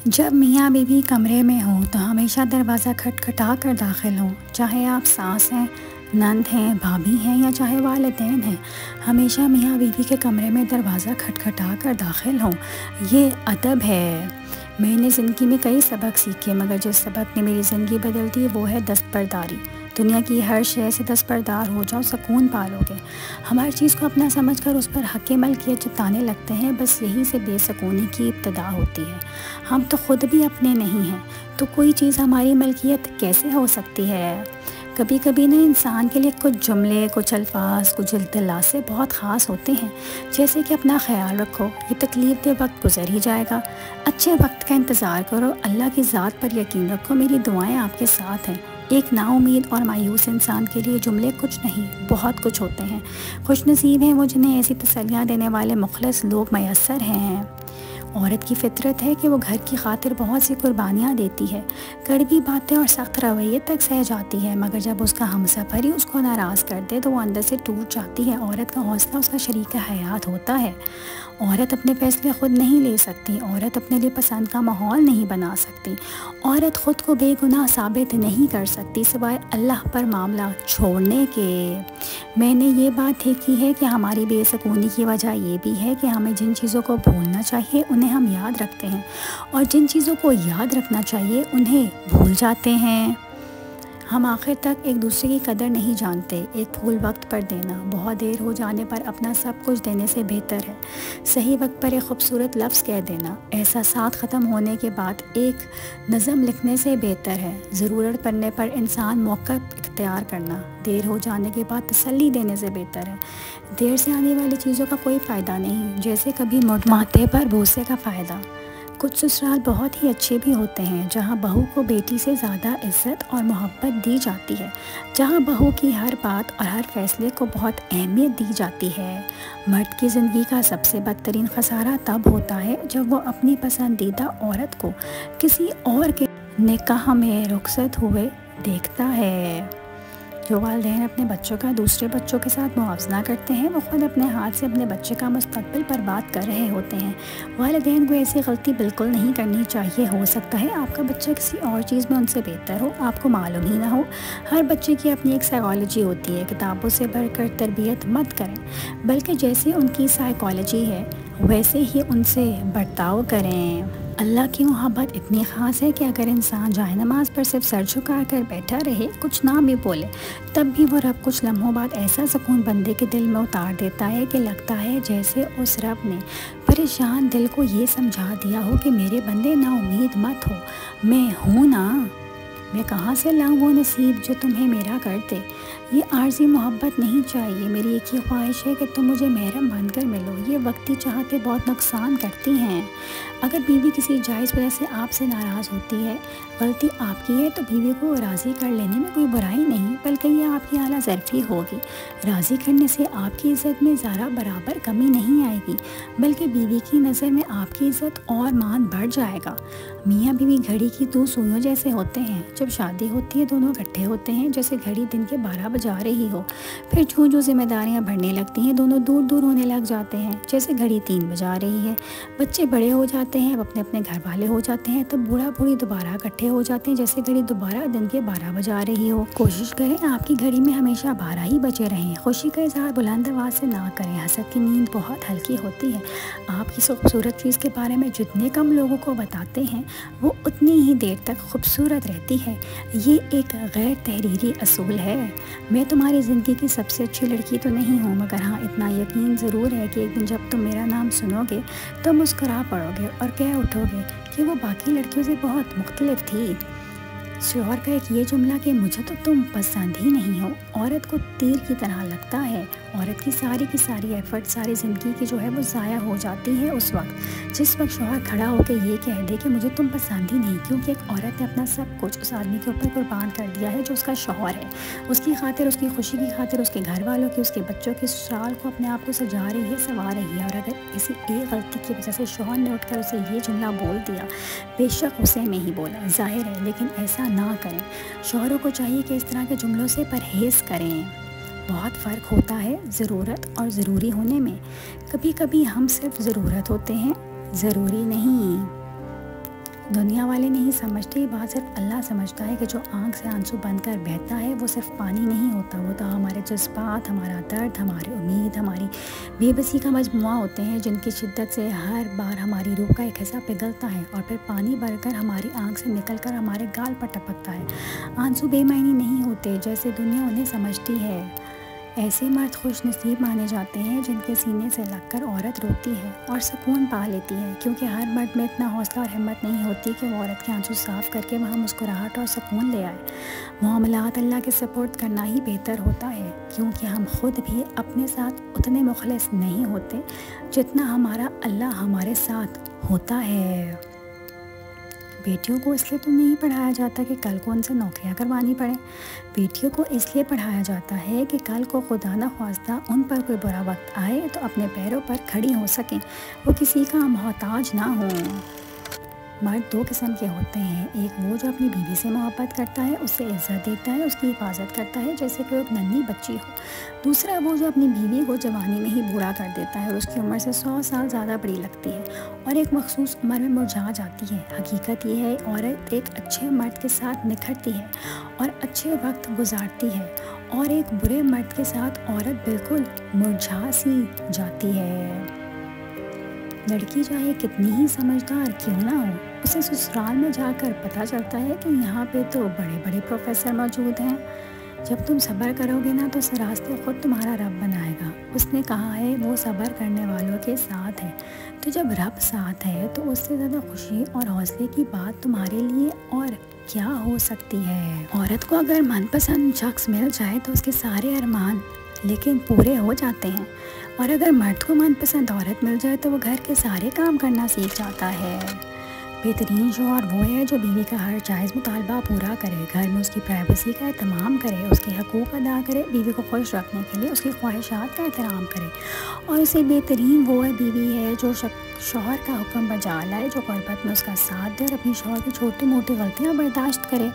جب میاں بیوی کمرے میں ہوں تو ہمیشہ دروازہ کھٹکھٹا کر داخل ہوں، چاہے آپ ساس ہیں، نند ہیں، بھابھی ہیں یا چاہے والدین ہیں، ہمیشہ میاں بیوی کے کمرے میں دروازہ کھٹکھٹا کر داخل ہوں۔ یہ ادب ہے۔ میں نے زندگی میں کئی سبق سیکھے، مگر جس سبق نے میری زندگی بدل دی وہ ہے دستبرداری۔ دنیا کی ہر شے سے دستبردار ہو جاؤ، سکون پالو گے۔ ہم ہر چیز کو اپنا سمجھ کر اس پر حق ملکیت جتانے لگتے ہیں، بس یہی سے بے سکونی کی ابتدا ہوتی ہے۔ ہم تو خود بھی اپنے نہیں ہیں، تو کوئی چیز ہماری ملکیت کیسے ہو سکتی ہے؟ کبھی کبھی نا انسان کے لیے کچھ جملے، کچھ الفاظ، کچھ دلاسے بہت خاص ہوتے ہیں، جیسے کہ اپنا خیال رکھو، یہ تکلیف دہ وقت گزر ہی جائے گا، اچھے وقت کا انتظار کرو، اللہ کی ذات پر یقین رکھو، میری دعائیں آپ کے ساتھ ہیں۔ ایک نا امید اور مایوس انسان کے لیے جملے کچھ نہیں، بہت کچھ ہوتے ہیں۔ خوش نصیب ہیں وہ جنہیں ایسی تسلیاں دینے والے مخلص لوگ میسر ہیں۔ عورت کی فطرت ہے کہ وہ گھر کی خاطر بہت سی قربانیاں دیتی ہے، کڑوی باتیں اور سخت رویے تک سہ جاتی ہے، مگر جب اس کا ہمسفر ہی اس کو ناراض کر دے تو وہ اندر سے ٹوٹ جاتی ہے۔ عورت کا حوصلہ اس کا شریک حیات ہوتا ہے۔ عورت اپنے فیصلے خود نہیں لے سکتی، عورت اپنے لیے پسند کا ماحول نہیں بنا سکتی، عورت خود کو بے گناہ ثابت نہیں کر سکتی سوائے اللہ پر معاملہ چھوڑنے کے۔ میں نے یہ بات دیکھی ہے کہ ہماری بے سکونی کی وجہ یہ بھی ہے کہ ہمیں جن چیزوں کو بھولنا چاہیے انہیں ہم یاد رکھتے ہیں، اور جن چیزوں کو یاد رکھنا چاہیے انہیں بھول جاتے ہیں۔ ہم آخر تک ایک دوسرے کی قدر نہیں جانتے۔ ایک پھول وقت پر دینا بہت دیر ہو جانے پر اپنا سب کچھ دینے سے بہتر ہے۔ صحیح وقت پر ایک خوبصورت لفظ کہہ دینا احساسات ختم ہونے کے بعد ایک نظم لکھنے سے بہتر ہے۔ ضرورت پڑنے پر انسان موقف اختیار کرنا دیر ہو جانے کے بعد تسلی دینے سے بہتر ہے۔ دیر سے آنے والی چیزوں کا کوئی فائدہ نہیں، جیسے کبھی ماتھے پر بوسے کا فائدہ۔ کچھ سسرال بہت ہی اچھے بھی ہوتے ہیں جہاں بہو کو بیٹی سے زیادہ عزت اور محبت دی جاتی ہے، جہاں بہو کی ہر بات اور ہر فیصلے کو بہت اہمیت دی جاتی ہے۔ مرد کی زندگی کا سب سے بدترین خسارہ تب ہوتا ہے جب وہ اپنی پسندیدہ عورت کو کسی اور کے نکاح میں رخصت ہوئے دیکھتا ہے۔ جو والدین اپنے بچوں کا دوسرے بچوں کے ساتھ موازنہ کرتے ہیں وہ خود اپنے ہاتھ سے اپنے بچے کا مستقبل برباد کر رہے ہوتے ہیں۔ والدین کو ایسی غلطی بالکل نہیں کرنی چاہیے۔ ہو سکتا ہے آپ کا بچہ کسی اور چیز میں ان سے بہتر ہو، آپ کو معلوم ہی نہ ہو۔ ہر بچے کی اپنی ایک سائیکالوجی ہوتی ہے۔ کتابوں سے بڑھ کر تربیت مت کریں، بلکہ جیسے ان کی سائیکالوجی ہے ویسے ہی ان سے برتاؤ کریں۔ اللہ کی محبت اتنی خاص ہے کہ اگر انسان جائے نماز پر صرف سر جھکا کر بیٹھا رہے، کچھ نہ بھی بولے، تب بھی وہ رب کچھ لمحوں بعد ایسا سکون بندے کے دل میں اتار دیتا ہے کہ لگتا ہے جیسے اس رب نے پریشان دل کو یہ سمجھا دیا ہو کہ میرے بندے نا امید مت ہو، میں ہوں نا، میں کہاں سے لاؤں وہ نصیب جو تمہیں میرا کر دے۔ یہ عارضی محبت نہیں چاہیے۔ میری ایک ہی خواہش ہے کہ تم مجھے محرم بن کر ملو۔ یہ وقتی چاہتے بہت نقصان کرتی ہیں۔ اگر بیوی کسی جائز وجہ سے آپ سے ناراض ہوتی ہے، غلطی آپ کی ہے، تو بیوی کو راضی کر لینے میں کوئی برائی نہیں، بلکہ یہ آپ کی اعلیٰ ظرفی ہوگی۔ راضی کرنے سے آپ کی عزت میں ذرا برابر کمی نہیں آئے گی، بلکہ بیوی کی نظر میں آپ کی عزت اور مان بڑھ جائے گا۔ میاں بیوی گھڑی کی دو سوئیوں جیسے ہوتے ہیں۔ جب شادی ہوتی ہے دونوں اکٹھے ہوتے ہیں، جیسے گھڑی دن کے 12 بجا رہی ہو، پھر جو ذمہ داریاں بڑھنے لگتی ہیں دونوں دور دور ہونے لگ جاتے ہیں، جیسے گھڑی 3 بجا رہی ہے۔ بچے بڑے ہو جاتے ہیں، اب اپنے اپنے گھر والے ہو جاتے ہیں، تب بوڑھا بوڑھی دوبارہ اکٹھے ہو جاتے ہیں، جیسے گھڑی دوبارہ دن کے 12 بجا رہی ہو۔ کوشش کریں آپ کی گھڑی میں ہمیشہ 12 ہی بجے رہیں۔ خوشی کا اظہار بلند آواز سے نہ کریں، حسد کی نیند بہت ہلکی ہوتی ہے۔ آپ کی خوبصورت چیز کے بارے میں جتنے کم لوگوں کو بتاتے ہیں وہ اتنی ہی دیر تک خوبصورت رہتی ہے۔ یہ ایک غیر تحریری اصول ہے۔ میں تمہاری زندگی کی سب سے اچھی لڑکی تو نہیں ہوں، مگر ہاں اتنا یقین ضرور ہے کہ ایک دن جب تم میرا نام سنو گے تو مسکرا پڑو گے اور کہہ اٹھو گے کہ وہ باقی لڑکیوں سے بہت مختلف تھی۔ شوہر کا ایک یہ جملہ کہ مجھے تو تم پسند ہی نہیں ہو، عورت کو تیر کی طرح لگتا ہے۔ عورت کی ساری ایفرٹ، ساری زندگی کی جو ہے وہ ضائع ہو جاتی ہے اس وقت جس وقت شوہر کھڑا ہو کے یہ کہہ دے کہ مجھے تم پسند ہی نہیں، کیونکہ ایک عورت نے اپنا سب کچھ اس آدمی کے اوپر قربان کر دیا ہے جو اس کا شوہر ہے۔ اس کی خاطر، اس کی خوشی کی خاطر، اس کے گھر والوں کی، اس کے بچوں کی، سسرال کو اپنے آپ کو سجا رہی ہے، سنوار رہی ہے، اور اگر کسی ایک غلطی کی وجہ سے شوہر نے اٹھ کر اسے یہ جملہ بول دیا، بے شک اسے میں ہی بولا ظاہر ہے، لیکن ایسا نہ کریں۔ شوہروں کو چاہیے کہ اس طرح کے جملوں سے پرہیز کریں۔ بہت فرق ہوتا ہے ضرورت اور ضروری ہونے میں۔ کبھی کبھی ہم صرف ضرورت ہوتے ہیں، ضروری نہیں۔ دنیا والے نہیں سمجھتے، یہ بات صرف اللہ سمجھتا ہے کہ جو آنکھ سے آنسو بن کر بہتا ہے وہ صرف پانی نہیں ہوتا، وہ تو ہمارے جذبات، ہمارا درد، ہماری امید، ہماری بے بسی کا مجموعہ ہوتے ہیں، جن کی شدت سے ہر بار ہماری روح کا ایک حصہ پگھلتا ہے اور پھر پانی بھر کر ہماری آنکھ سے نکل کر ہمارے گال پر ٹپکتا ہے۔ آنسو بے معنی نہیں ہوتے جیسے دنیا انہیں سمجھتی ہے۔ ایسے مرد خوش نصیب مانے جاتے ہیں جن کے سینے سے لگ کر عورت روتی ہے اور سکون پا لیتی ہے، کیونکہ ہر مرد میں اتنا حوصلہ اور ہمت نہیں ہوتی کہ وہ عورت کے آنسو صاف کر کے وہاں مسکراہٹ اور سکون لے آئے۔ معاملات اللہ کے سپرد کرنا ہی بہتر ہوتا ہے، کیونکہ ہم خود بھی اپنے ساتھ اتنے مخلص نہیں ہوتے جتنا ہمارا اللہ ہمارے ساتھ ہوتا ہے۔ بیٹیوں کو اس لیے تو نہیں پڑھایا جاتا کہ کل کو ان سے نوکریاں کروانی پڑیں، بیٹیوں کو اس لیے پڑھایا جاتا ہے کہ کل کو خدا نخواستہ ان پر کوئی برا وقت آئے تو اپنے پیروں پر کھڑی ہو سکیں، وہ کسی کا محتاج نہ ہوں۔ مرد دو قسم کے ہوتے ہیں، ایک وہ جو اپنی بیوی سے محبت کرتا ہے، اس سے عزت دیتا ہے، اس کی حفاظت کرتا ہے جیسے کہ وہ ایک ننھی بچی ہو۔ دوسرا وہ جو اپنی بیوی کو جوانی میں ہی بوڑھا کر دیتا ہے اور اس کی عمر سے 100 سال زیادہ بڑی لگتی ہے اور ایک مخصوص عمر میں مرجھا جاتی ہے۔ حقیقت یہ ہے عورت ایک اچھے مرد کے ساتھ نکھرتی ہے اور اچھے وقت گزارتی ہے، اور ایک برے مرد کے ساتھ عورت بالکل مرجھا سی جاتی ہے۔ لڑکی چاہے کتنی ہی سمجھدار کیوں نہ ہو، اسے سسرال میں جا کر پتہ چلتا ہے کہ یہاں پہ تو بڑے بڑے پروفیسر موجود ہیں۔ جب تم صبر کرو گے نا تو راستے خود تمہارا رب بنائے گا۔ اس نے کہا ہے وہ صبر کرنے والوں کے ساتھ ہے، تو جب رب ساتھ ہے تو اس سے زیادہ خوشی اور حوصلے کی بات تمہارے لیے اور کیا ہو سکتی ہے۔ عورت کو اگر من پسند شخص مل جائے تو اس کے سارے ارمان لیکن پورے ہو جاتے ہیں، اور اگر مرد کو من پسند عورت مل جائے تو وہ گھر کے سارے کام کرنا سیکھ جاتا ہے۔ بہترین شوہر وہ ہے جو بیوی کا ہر جائز مطالبہ پورا کرے، گھر میں اس کی پرائیویسی کا اہتمام کرے، اس کے حقوق ادا کرے، بیوی کو خوش رکھنے کے لیے اس کی خواہشات کا احترام کرے، اور اسے بہترین وہ بیوی ہے جو شوہر کا حکم بجا لائے، جو غربت میں اس کا ساتھ دے اور اپنی شوہر کی چھوٹی موٹی غلطیاں برداشت کرے۔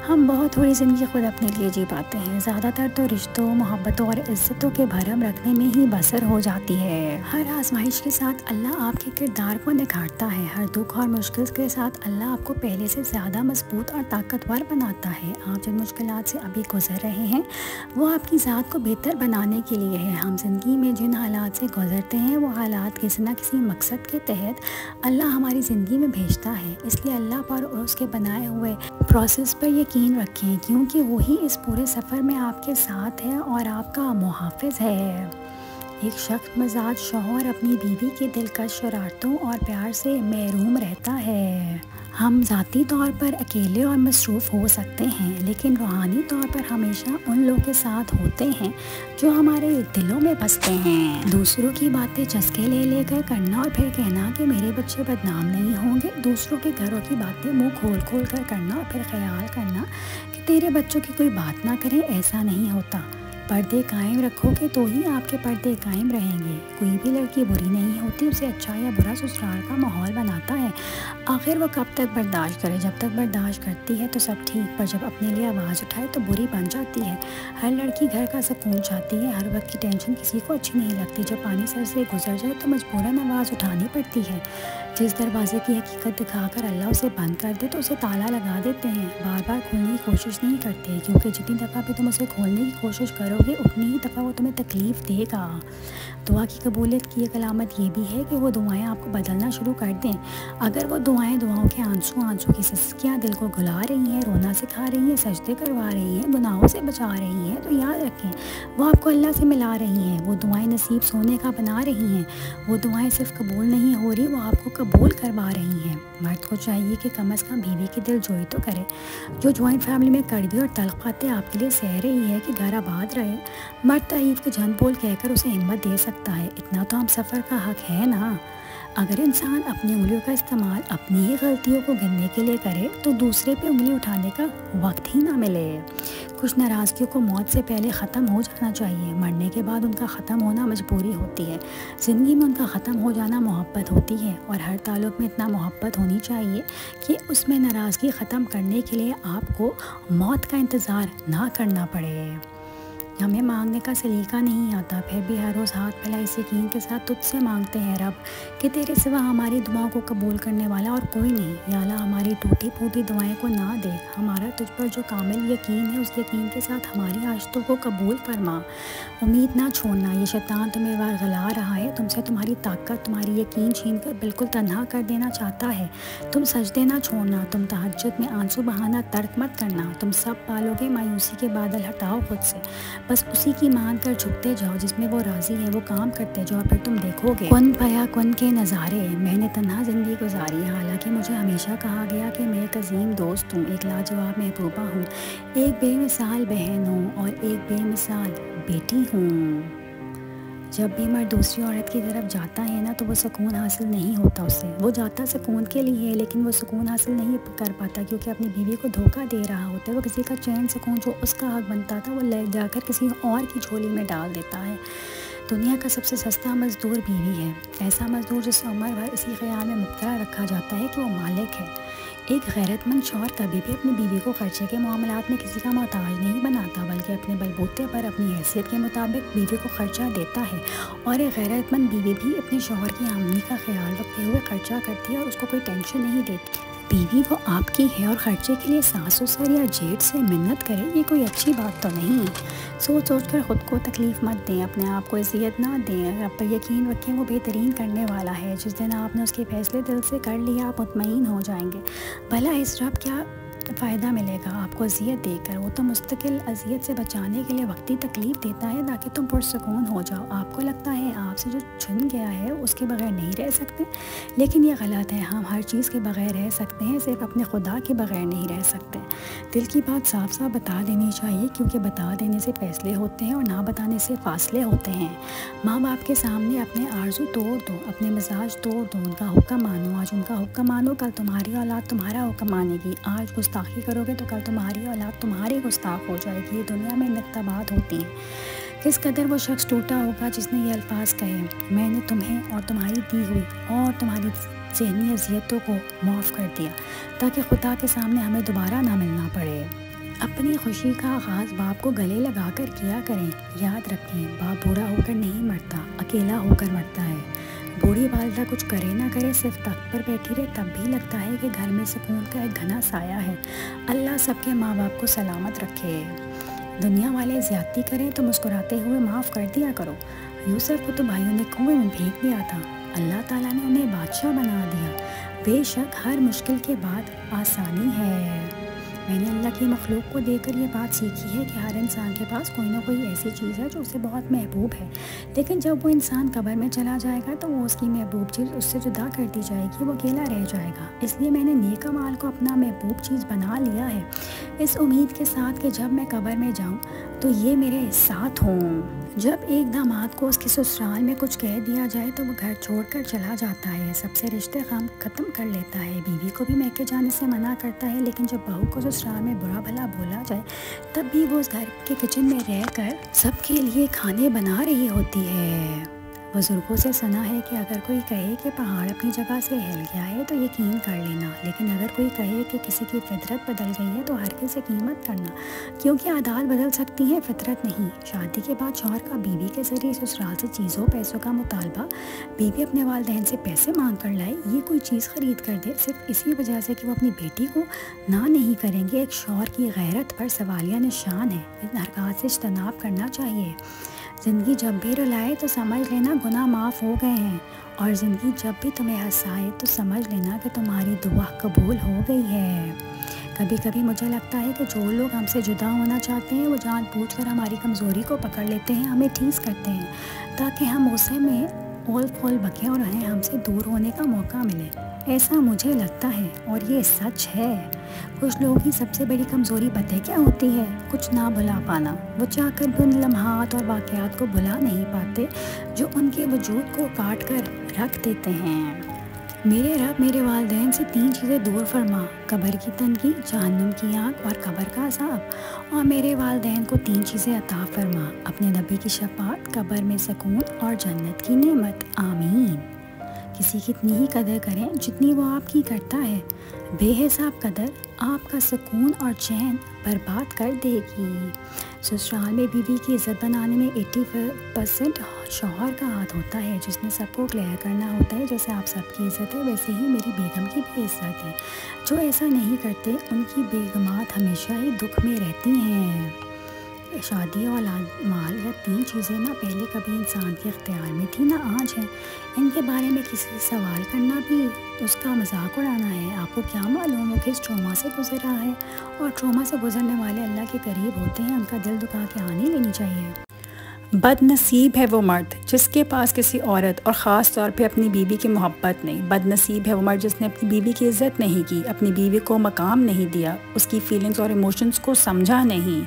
ہم بہت تھوڑی زندگی خود اپنے لیے جی پاتے ہیں، زیادہ تر تو رشتوں، محبتوں اور عزتوں کے بھرم رکھنے میں ہی بسر ہو جاتی ہے۔ ہر آزمائش کے ساتھ اللہ آپ کے کردار کو نکھارتا ہے، ہر دکھ اور مشکل کے ساتھ اللہ آپ کو پہلے سے زیادہ مضبوط اور طاقتور بناتا ہے۔ آپ جن مشکلات سے ابھی گزر رہے ہیں وہ آپ کی ذات کو بہتر بنانے کے لیے ہے۔ ہم زندگی میں جن حالات سے گزرتے ہیں وہ حالات کسی نہ کسی مقصد کے تحت اللہ ہماری زندگی میں بھیجتا ہے، اس لیے اللہ پر اور اس کے بنائے ہوئے پروسیس پر یقین رکھیں، کیونکہ وہی اس پورے سفر میں آپ کے ساتھ ہے اور آپ کا محافظ ہے۔ ایک سخت مزاج شوہر اپنی بیوی کی دلکش شرارتوں اور پیار سے محروم رہتا ہے۔ ہم ذاتی طور پر اکیلے اور مصروف ہو سکتے ہیں، لیکن روحانی طور پر ہمیشہ ان لوگوں کے ساتھ ہوتے ہیں جو ہمارے دلوں میں بستے ہیں۔ دوسروں کی باتیں چسکے لے لے کر کرنا اور پھر کہنا کہ میرے بچے بدنام نہیں ہوں گے، دوسروں کے گھروں کی باتیں منہ کھول کھول کر کرنا اور پھر خیال کرنا کہ تیرے بچوں کی کوئی بات نہ کرے، ایسا نہیں ہوتا۔ پردے قائم رکھو گے تو ہی آپ کے پردے قائم رہیں گے۔ کوئی بھی لڑکی بری نہیں ہوتی، اسے اچھا یا برا سسرال کا ماحول بناتا ہے۔ آخر وہ کب تک برداشت کرے؟ جب تک برداشت کرتی ہے تو سب ٹھیک، پر جب اپنے لیے آواز اٹھائے تو بری بن جاتی ہے۔ ہر لڑکی گھر کا سکون چاہتی ہے، ہر وقت کی ٹینشن کسی کو اچھی نہیں لگتی۔ جب پانی سر سے گزر جائے تو مجبوراً آواز اٹھانی پڑتی ہے۔ جس دروازے کی حقیقت دکھا کر اللہ اسے بند کر دے تو اسے تالا لگا دیتے ہیں، بار بار کھولنے کی کوشش نہیں کرتے، کیونکہ جتنی دفعہ بھی تم اسے کھولنے کی کوشش کرو گے اتنی ہی دفعہ وہ تمہیں تکلیف دے گا۔ دعا کی قبولیت کی ایک علامت یہ بھی ہے کہ وہ دعائیں آپ کو بدلنا شروع کر دیں۔ اگر وہ دعائیں دعاؤں کے آنسو کی سسکیاں دل کو گلا رہی ہیں، رونا سکھا رہی ہیں، سجدے کروا رہی ہیں، گناہوں سے بچا رہی ہیں، تو یاد رکھیں وہ آپ کو اللہ سے ملا رہی ہیں۔ وہ دعائیں نصیب سونے کا بنا رہی ہیں، وہ دعائیں صرف قبول نہیں ہو رہی، وہ آپ کو قبول کروا رہی ہیں۔ مرد کو چاہیے کہ کم از کم بیوی کی دل جوئی تو کرے، جو جوائنٹ فیملی میں کڑوی اور تلخ باتیں آپ کے لیے سہ رہی ہے کہ گھر آباد رہے۔ مرد تعریف کے جھنڈ بول کہہ کر اسے ہمت دے سکتا ہے، اتنا تو ہم سفر کا حق ہے نا۔ اگر انسان اپنی انگلیوں کا استعمال اپنی ہی غلطیوں کو گننے کے لیے کرے تو دوسرے پہ انگلی اٹھانے کا وقت ہی نہ ملے۔ کچھ ناراضگیوں کو موت سے پہلے ختم ہو جانا چاہیے، مرنے کے بعد ان کا ختم ہونا مجبوری ہوتی ہے، زندگی میں ان کا ختم ہو جانا محبت ہوتی ہے، اور ہر تعلق میں اتنا محبت ہونی چاہیے کہ اس میں ناراضگی ختم کرنے کے لیے آپ کو موت کا انتظار نہ کرنا پڑے۔ ہمیں مانگنے کا سلیقہ نہیں آتا، پھر بھی ہر روز ہاتھ پھیلائے اس یقین کے ساتھ تجھ سے مانگتے ہیں رب کہ تیرے سوا ہماری دعاؤں کو قبول کرنے والا اور کوئی نہیں۔ یا اللہ ہماری ٹوٹی پھوٹی دعائیں کو نہ دیکھ، ہمارا تجھ پر جو کامل یقین ہے اس یقین کے ساتھ ہماری حاجتوں کو قبول فرما۔ امید نہ چھوڑنا، یہ شیطان تمہیں ورغلا رہا ہے، تم سے تمہاری طاقت، تمہاری یقین چھین کر بالکل تنہا کر دینا چاہتا ہے۔ تم سجدے نہ چھوڑنا، تم تہجد میں آنسو بہانا ترک مت کرنا، تم سب پالو گے مایوسی کے بادل ہٹاؤ خود سے، بس اسی کی مان کر جھکتے جاؤ جس میں وہ راضی ہے، وہ کام کرتے جاؤ پھر تم دیکھو گے کن پیا کن کے نظارے۔ میں نے تنہا زندگی گزاری، حالانکہ مجھے ہمیشہ کہا گیا کہ میں ایک عظیم دوست ہوں، ایک لاجواب محبوبہ ہوں، ایک بے مثال بہن ہوں اور ایک بے مثال بیٹی ہوں۔ جب بھی مرد دوسری عورت کی طرف جاتا ہے نا تو وہ سکون حاصل نہیں ہوتا اس سے، وہ جاتا سکون کے لیے ہے لیکن وہ سکون حاصل نہیں کر پاتا کیونکہ اپنی بیوی کو دھوکہ دے رہا ہوتا ہے۔ وہ کسی کا چین سکون جو اس کا حق بنتا تھا وہ لے جا کر کسی اور کی جھولی میں ڈال دیتا ہے۔ دنیا کا سب سے سستا مزدور بیوی ہے، ایسا مزدور جسے عمر بھر اسی خیال میں مبتلا رکھا جاتا ہے کہ وہ مالک ہے۔ ایک غیرت مند شوہر کبھی بھی اپنی بیوی کو خرچے کے معاملات میں کسی کا محتاج نہیں بناتا بلکہ اپنے بلبوتے پر اپنی حیثیت کے مطابق بیوی کو خرچہ دیتا ہے، اور ایک غیرت مند بیوی بھی اپنے شوہر کی آمدنی کا خیال رکھتے ہوئے خرچہ کرتی ہے اور اس کو کوئی ٹینشن نہیں دیتی۔ بیوی وہ آپ کی ہے اور خرچے کے لیے ساس سسر یا جیٹ سے منت کرے یہ کوئی اچھی بات تو نہیں۔ سوچ سوچ کر خود کو تکلیف مت دیں، اپنے آپ کو اذیت نہ دیں، رب پر یقین رکھیں، وہ بہترین کرنے والا ہے۔ جس دن آپ نے اس کے فیصلے دل سے کر لیا آپ مطمئن ہو جائیں گے۔ بھلا اس رب کیا فائدہ ملے گا آپ کو اذیت دے کر؟ وہ تو مستقل اذیت سے بچانے کے لیے وقتی تکلیف دیتا ہے تاکہ تم پرسکون ہو جاؤ۔ آپ کو لگتا ہے آپ سے جو چھن گیا ہے اس کے بغیر نہیں رہ سکتے، لیکن یہ غلط ہے۔ ہم ہر چیز کے بغیر رہ سکتے ہیں، صرف اپنے خدا کے بغیر نہیں رہ سکتے۔ دل کی بات صاف صاف بتا دینی چاہیے کیونکہ بتا دینے سے فیصلے ہوتے ہیں اور نہ بتانے سے فاصلے ہوتے ہیں۔ ماں باپ کے سامنے اپنے آرزو توڑ دو، اپنے مزاج توڑ دو، ان کا حکم مانو۔ آج ان کا حکم مانو، کل تمہاری اولاد تمہارا حکم مانے گی۔ آج گستاخی کرو گے تو کل تمہاری اولاد تمہاری گستاخ ہو جائے گی۔ یہ دنیا میں نکتبات ہوتی ہیں۔ کس قدر وہ شخص ٹوٹا ہوگا جس نے یہ الفاظ کہے، میں نے تمہیں اور تمہاری دی ہوئی اور تمہاری ذہنی اذیتوں کو معاف کر دیا تاکہ خدا کے سامنے ہمیں دوبارہ نہ ملنا پڑے۔ اپنی خوشی کا آغاز باپ کو گلے لگا کر کیا کریں۔ یاد رکھیں باپ بوڑھا ہو کر نہیں مرتا، اکیلا ہو کر مرتا ہے۔ بوڑھی والدہ کچھ کرے نہ کرے، صرف تخت پر بیٹھی رہے تب بھی لگتا ہے کہ گھر میں سکون کا ایک گھنا سایہ ہے۔ اللہ سب کے ماں باپ کو سلامت رکھے۔ دنیا والے زیادتی کریں تو مسکراتے ہوئے معاف کر دیا کرو۔ یوسف کو تو بھائیوں نے کنویں میں پھینک دیا تھا، اللہ تعالیٰ نے انہیں بادشاہ بنا دیا۔ بے شک ہر مشکل کے بعد آسانی ہے۔ میں نے اللہ کی مخلوق کو دیکھ کر یہ بات سیکھی ہے کہ ہر انسان کے پاس کوئی نہ کوئی ایسی چیز ہے جو اسے بہت محبوب ہے، لیکن جب وہ انسان قبر میں چلا جائے گا تو وہ اس کی محبوب چیز اس سے جدا کر دی جائے گی، وہ اکیلا رہ جائے گا۔ اس لیے میں نے نیک اعمال کو اپنا محبوب چیز بنا لیا ہے، اس امید کے ساتھ کہ جب میں قبر میں جاؤں تو یہ میرے ساتھ ہوں۔ جب ایک داماد کو اس کے سسرال میں کچھ کہہ دیا جائے تو وہ گھر چھوڑ کر چلا جاتا ہے، سب سے رشتے ختم کر لیتا ہے، بیوی کو بھی میکے جانے سے منع کرتا ہے، لیکن جب بہو کو سسرال میں برا بھلا بولا جائے تب بھی وہ اس گھر کے کچن میں رہ کر سب کے لیے کھانے بنا رہی ہوتی ہے۔ بزرگوں سے سنا ہے کہ اگر کوئی کہے کہ پہاڑ اپنی جگہ سے ہل گیا ہے تو یقین کر لینا، لیکن اگر کوئی کہے کہ کسی کی فطرت بدل گئی ہے تو ہرگز یقین مت کرنا، کیونکہ عادات بدل سکتی ہیں فطرت نہیں۔ شادی کے بعد شوہر کا بیوی کے ذریعے سسرال سے چیزوں پیسوں کا مطالبہ، بیوی اپنے والدین سے پیسے مانگ کر لائے، یہ کوئی چیز خرید کر دے صرف اسی وجہ سے کہ وہ اپنی بیٹی کو نہ نہیں کریں گے، ایک شوہر کی غیرت پر سوالیہ نشان ہے۔ ان حرکات سے اجتناب کرنا چاہیے۔ زندگی جب بھی رلائے تو سمجھ لینا گناہ معاف ہو گئے ہیں، اور زندگی جب بھی تمہیں ہنسائے تو سمجھ لینا کہ تمہاری دعا قبول ہو گئی ہے۔ کبھی کبھی مجھے لگتا ہے کہ جو لوگ ہم سے جدا ہونا چاہتے ہیں وہ جان بوجھ کر ہماری کمزوری کو پکڑ لیتے ہیں، ہمیں ٹھیس کرتے ہیں تاکہ ہم غصے میں اول پھول بکیں اور انہیں ہم سے دور ہونے کا موقع ملے۔ ایسا مجھے لگتا ہے اور یہ سچ ہے۔ کچھ لوگوں کی سب سے بڑی کمزوری پتہ کیا ہوتی ہے؟ کچھ نہ بھلا پانا۔ وہ چاہ کر بھی ان لمحات اور واقعات کو بھلا نہیں پاتے جو ان کے وجود کو کاٹ کر رکھ دیتے ہیں۔ میرے رب میرے والدین سے 3 چیزیں دور فرما، قبر کی تنگی، جہنم کی آگ اور قبر کا عذاب، اور میرے والدین کو 3 چیزیں عطا فرما، اپنے نبی کی شفاعت، قبر میں سکون اور جنت کی نعمت، آمین۔ کسی کی اتنی ہی قدر کریں جتنی وہ آپ کی کرتا ہے، بے حساب قدر آپ کا سکون اور چین برباد کر دے گی۔ سسرال میں بیوی کی عزت بنانے میں 80% شوہر کا ہاتھ ہوتا ہے، جس نے سب کو کلیئر کرنا ہوتا ہے جیسے آپ سب کی عزت ہے ویسے ہی میری بیگم کی بھی عزت ہے۔ جو ایسا نہیں کرتے ان کی بیگمات ہمیشہ ہی دکھ میں رہتی ہیں۔ شادی، اولاد، مال، یا 3 چیزیں نہ پہلے کبھی انسان کے اختیار میں تھی نہ آج ہے۔ ان کے بارے میں کسی سے سوال کرنا بھی اس کا مذاق اڑانا ہے۔ آپ کو کیا معلوم ہو کہ اس ٹروما سے گزر رہا ہے؟ اور ٹروما سے گزرنے والے اللہ کے قریب ہوتے ہیں، ان کا دل دکھا کے آنی لینی چاہیے۔ بد نصیب ہے وہ مرد جس کے پاس کسی عورت اور خاص طور پہ اپنی بیوی کی محبت نہیں۔ بد نصیب ہے وہ مرد جس نے اپنی بیوی کی عزت نہیں کی، اپنی بیوی کو مقام نہیں دیا، اس کی فیلنگز اور ایموشنز کو سمجھا نہیں۔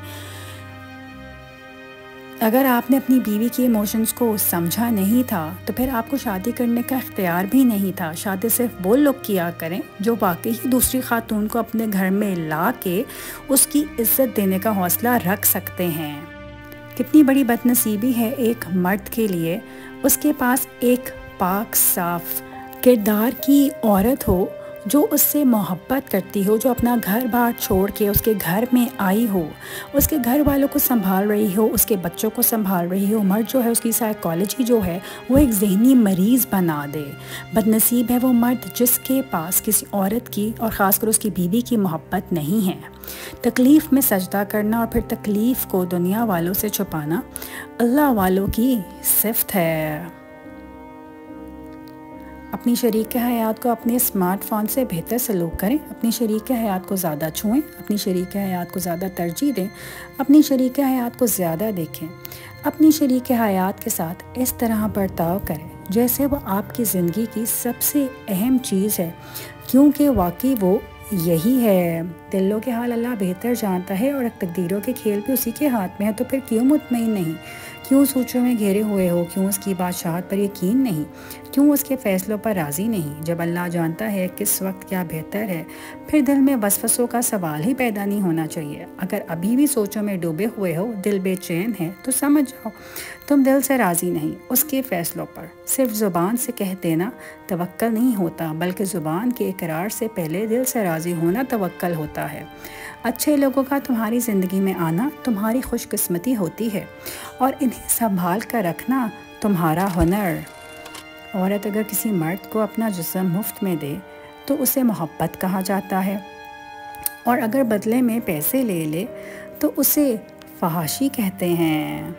اگر آپ نے اپنی بیوی کی ایموشنز کو سمجھا نہیں تھا تو پھر آپ کو شادی کرنے کا اختیار بھی نہیں تھا۔ شادی صرف وہ لوگ کیا کریں جو واقعی ہی دوسری خاتون کو اپنے گھر میں لا کے اس کی عزت دینے کا حوصلہ رکھ سکتے ہیں۔ کتنی بڑی بد نصیبی ہے ایک مرد کے لیے، اس کے پاس ایک پاک صاف کردار کی عورت ہو جو اس سے محبت کرتی ہو، جو اپنا گھر بار چھوڑ کے اس کے گھر میں آئی ہو، اس کے گھر والوں کو سنبھال رہی ہو، اس کے بچوں کو سنبھال رہی ہو۔ مرد جو ہے اس کی سائیکالوجی جو ہے وہ ایک ذہنی مریض بنا دے۔ بد نصیب ہے وہ مرد جس کے پاس کسی عورت کی اور خاص کر اس کی بیوی کی محبت نہیں ہے۔ تکلیف میں سجدہ کرنا اور پھر تکلیف کو دنیا والوں سے چھپانا اللہ والوں کی صفت ہے۔ اپنی شریک حیات کو اپنے اسمارٹ فون سے بہتر سلوک کریں، اپنی شریک حیات کو زیادہ چھوئیں، اپنی شریک حیات کو زیادہ ترجیح دیں، اپنی شریک حیات کو زیادہ دیکھیں، اپنی شریک حیات کے ساتھ اس طرح برتاؤ کریں جیسے وہ آپ کی زندگی کی سب سے اہم چیز ہے، کیونکہ واقعی وہ یہی ہے۔ دلوں کے حال اللہ بہتر جانتا ہے اور تقدیروں کے کھیل بھی اسی کے ہاتھ میں ہے، تو پھر کیوں مطمئن نہیں؟ کیوں سوچوں میں گھیرے ہوئے ہو؟ کیوں اس کی بادشاہت پر یقین نہیں؟ کیوں اس کے فیصلوں پر راضی نہیں؟ جب اللہ جانتا ہے کس وقت کیا بہتر ہے، پھر دل میں وسوسوں کا سوال ہی پیدا نہیں ہونا چاہیے۔ اگر ابھی بھی سوچوں میں ڈوبے ہوئے ہو، دل بے چین ہے، تو سمجھ جاؤ تم دل سے راضی نہیں اس کے فیصلوں پر۔ صرف زبان سے کہہ دینا توکل نہیں ہوتا، بلکہ زبان کے اقرار سے پہلے دل سے راضی ہونا توکل ہوتا ہے۔ اچھے لوگوں کا تمہاری زندگی میں آنا تمہاری خوش قسمتی ہوتی ہے اور انہیں سنبھال کر رکھنا تمہارا ہنر۔ عورت اگر کسی مرد کو اپنا جسم مفت میں دے تو اسے محبت کہا جاتا ہے، اور اگر بدلے میں پیسے لے لے تو اسے فحاشی کہتے ہیں۔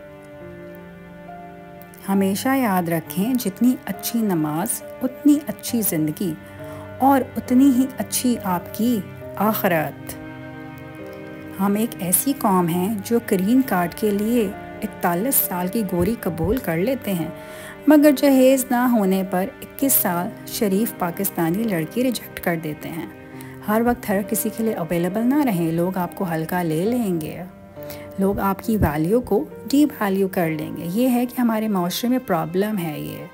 ہمیشہ یاد رکھیں، جتنی اچھی نماز اتنی اچھی زندگی اور اتنی ہی اچھی آپ کی آخرت۔ ہم ایک ایسی قوم ہیں جو گرین کارڈ کے لیے 41 سال کی گوری قبول کر لیتے ہیں، مگر جہیز نہ ہونے پر 21 سال شریف پاکستانی لڑکی ریجیکٹ کر دیتے ہیں۔ ہر وقت ہر کسی کے لیے اویلیبل نہ رہیں، لوگ آپ کو ہلکا لے لیں گے، لوگ آپ کی ویلیو کو ڈی ویلیو کر لیں گے۔ یہ ہے کہ ہمارے معاشرے میں پرابلم ہے یہ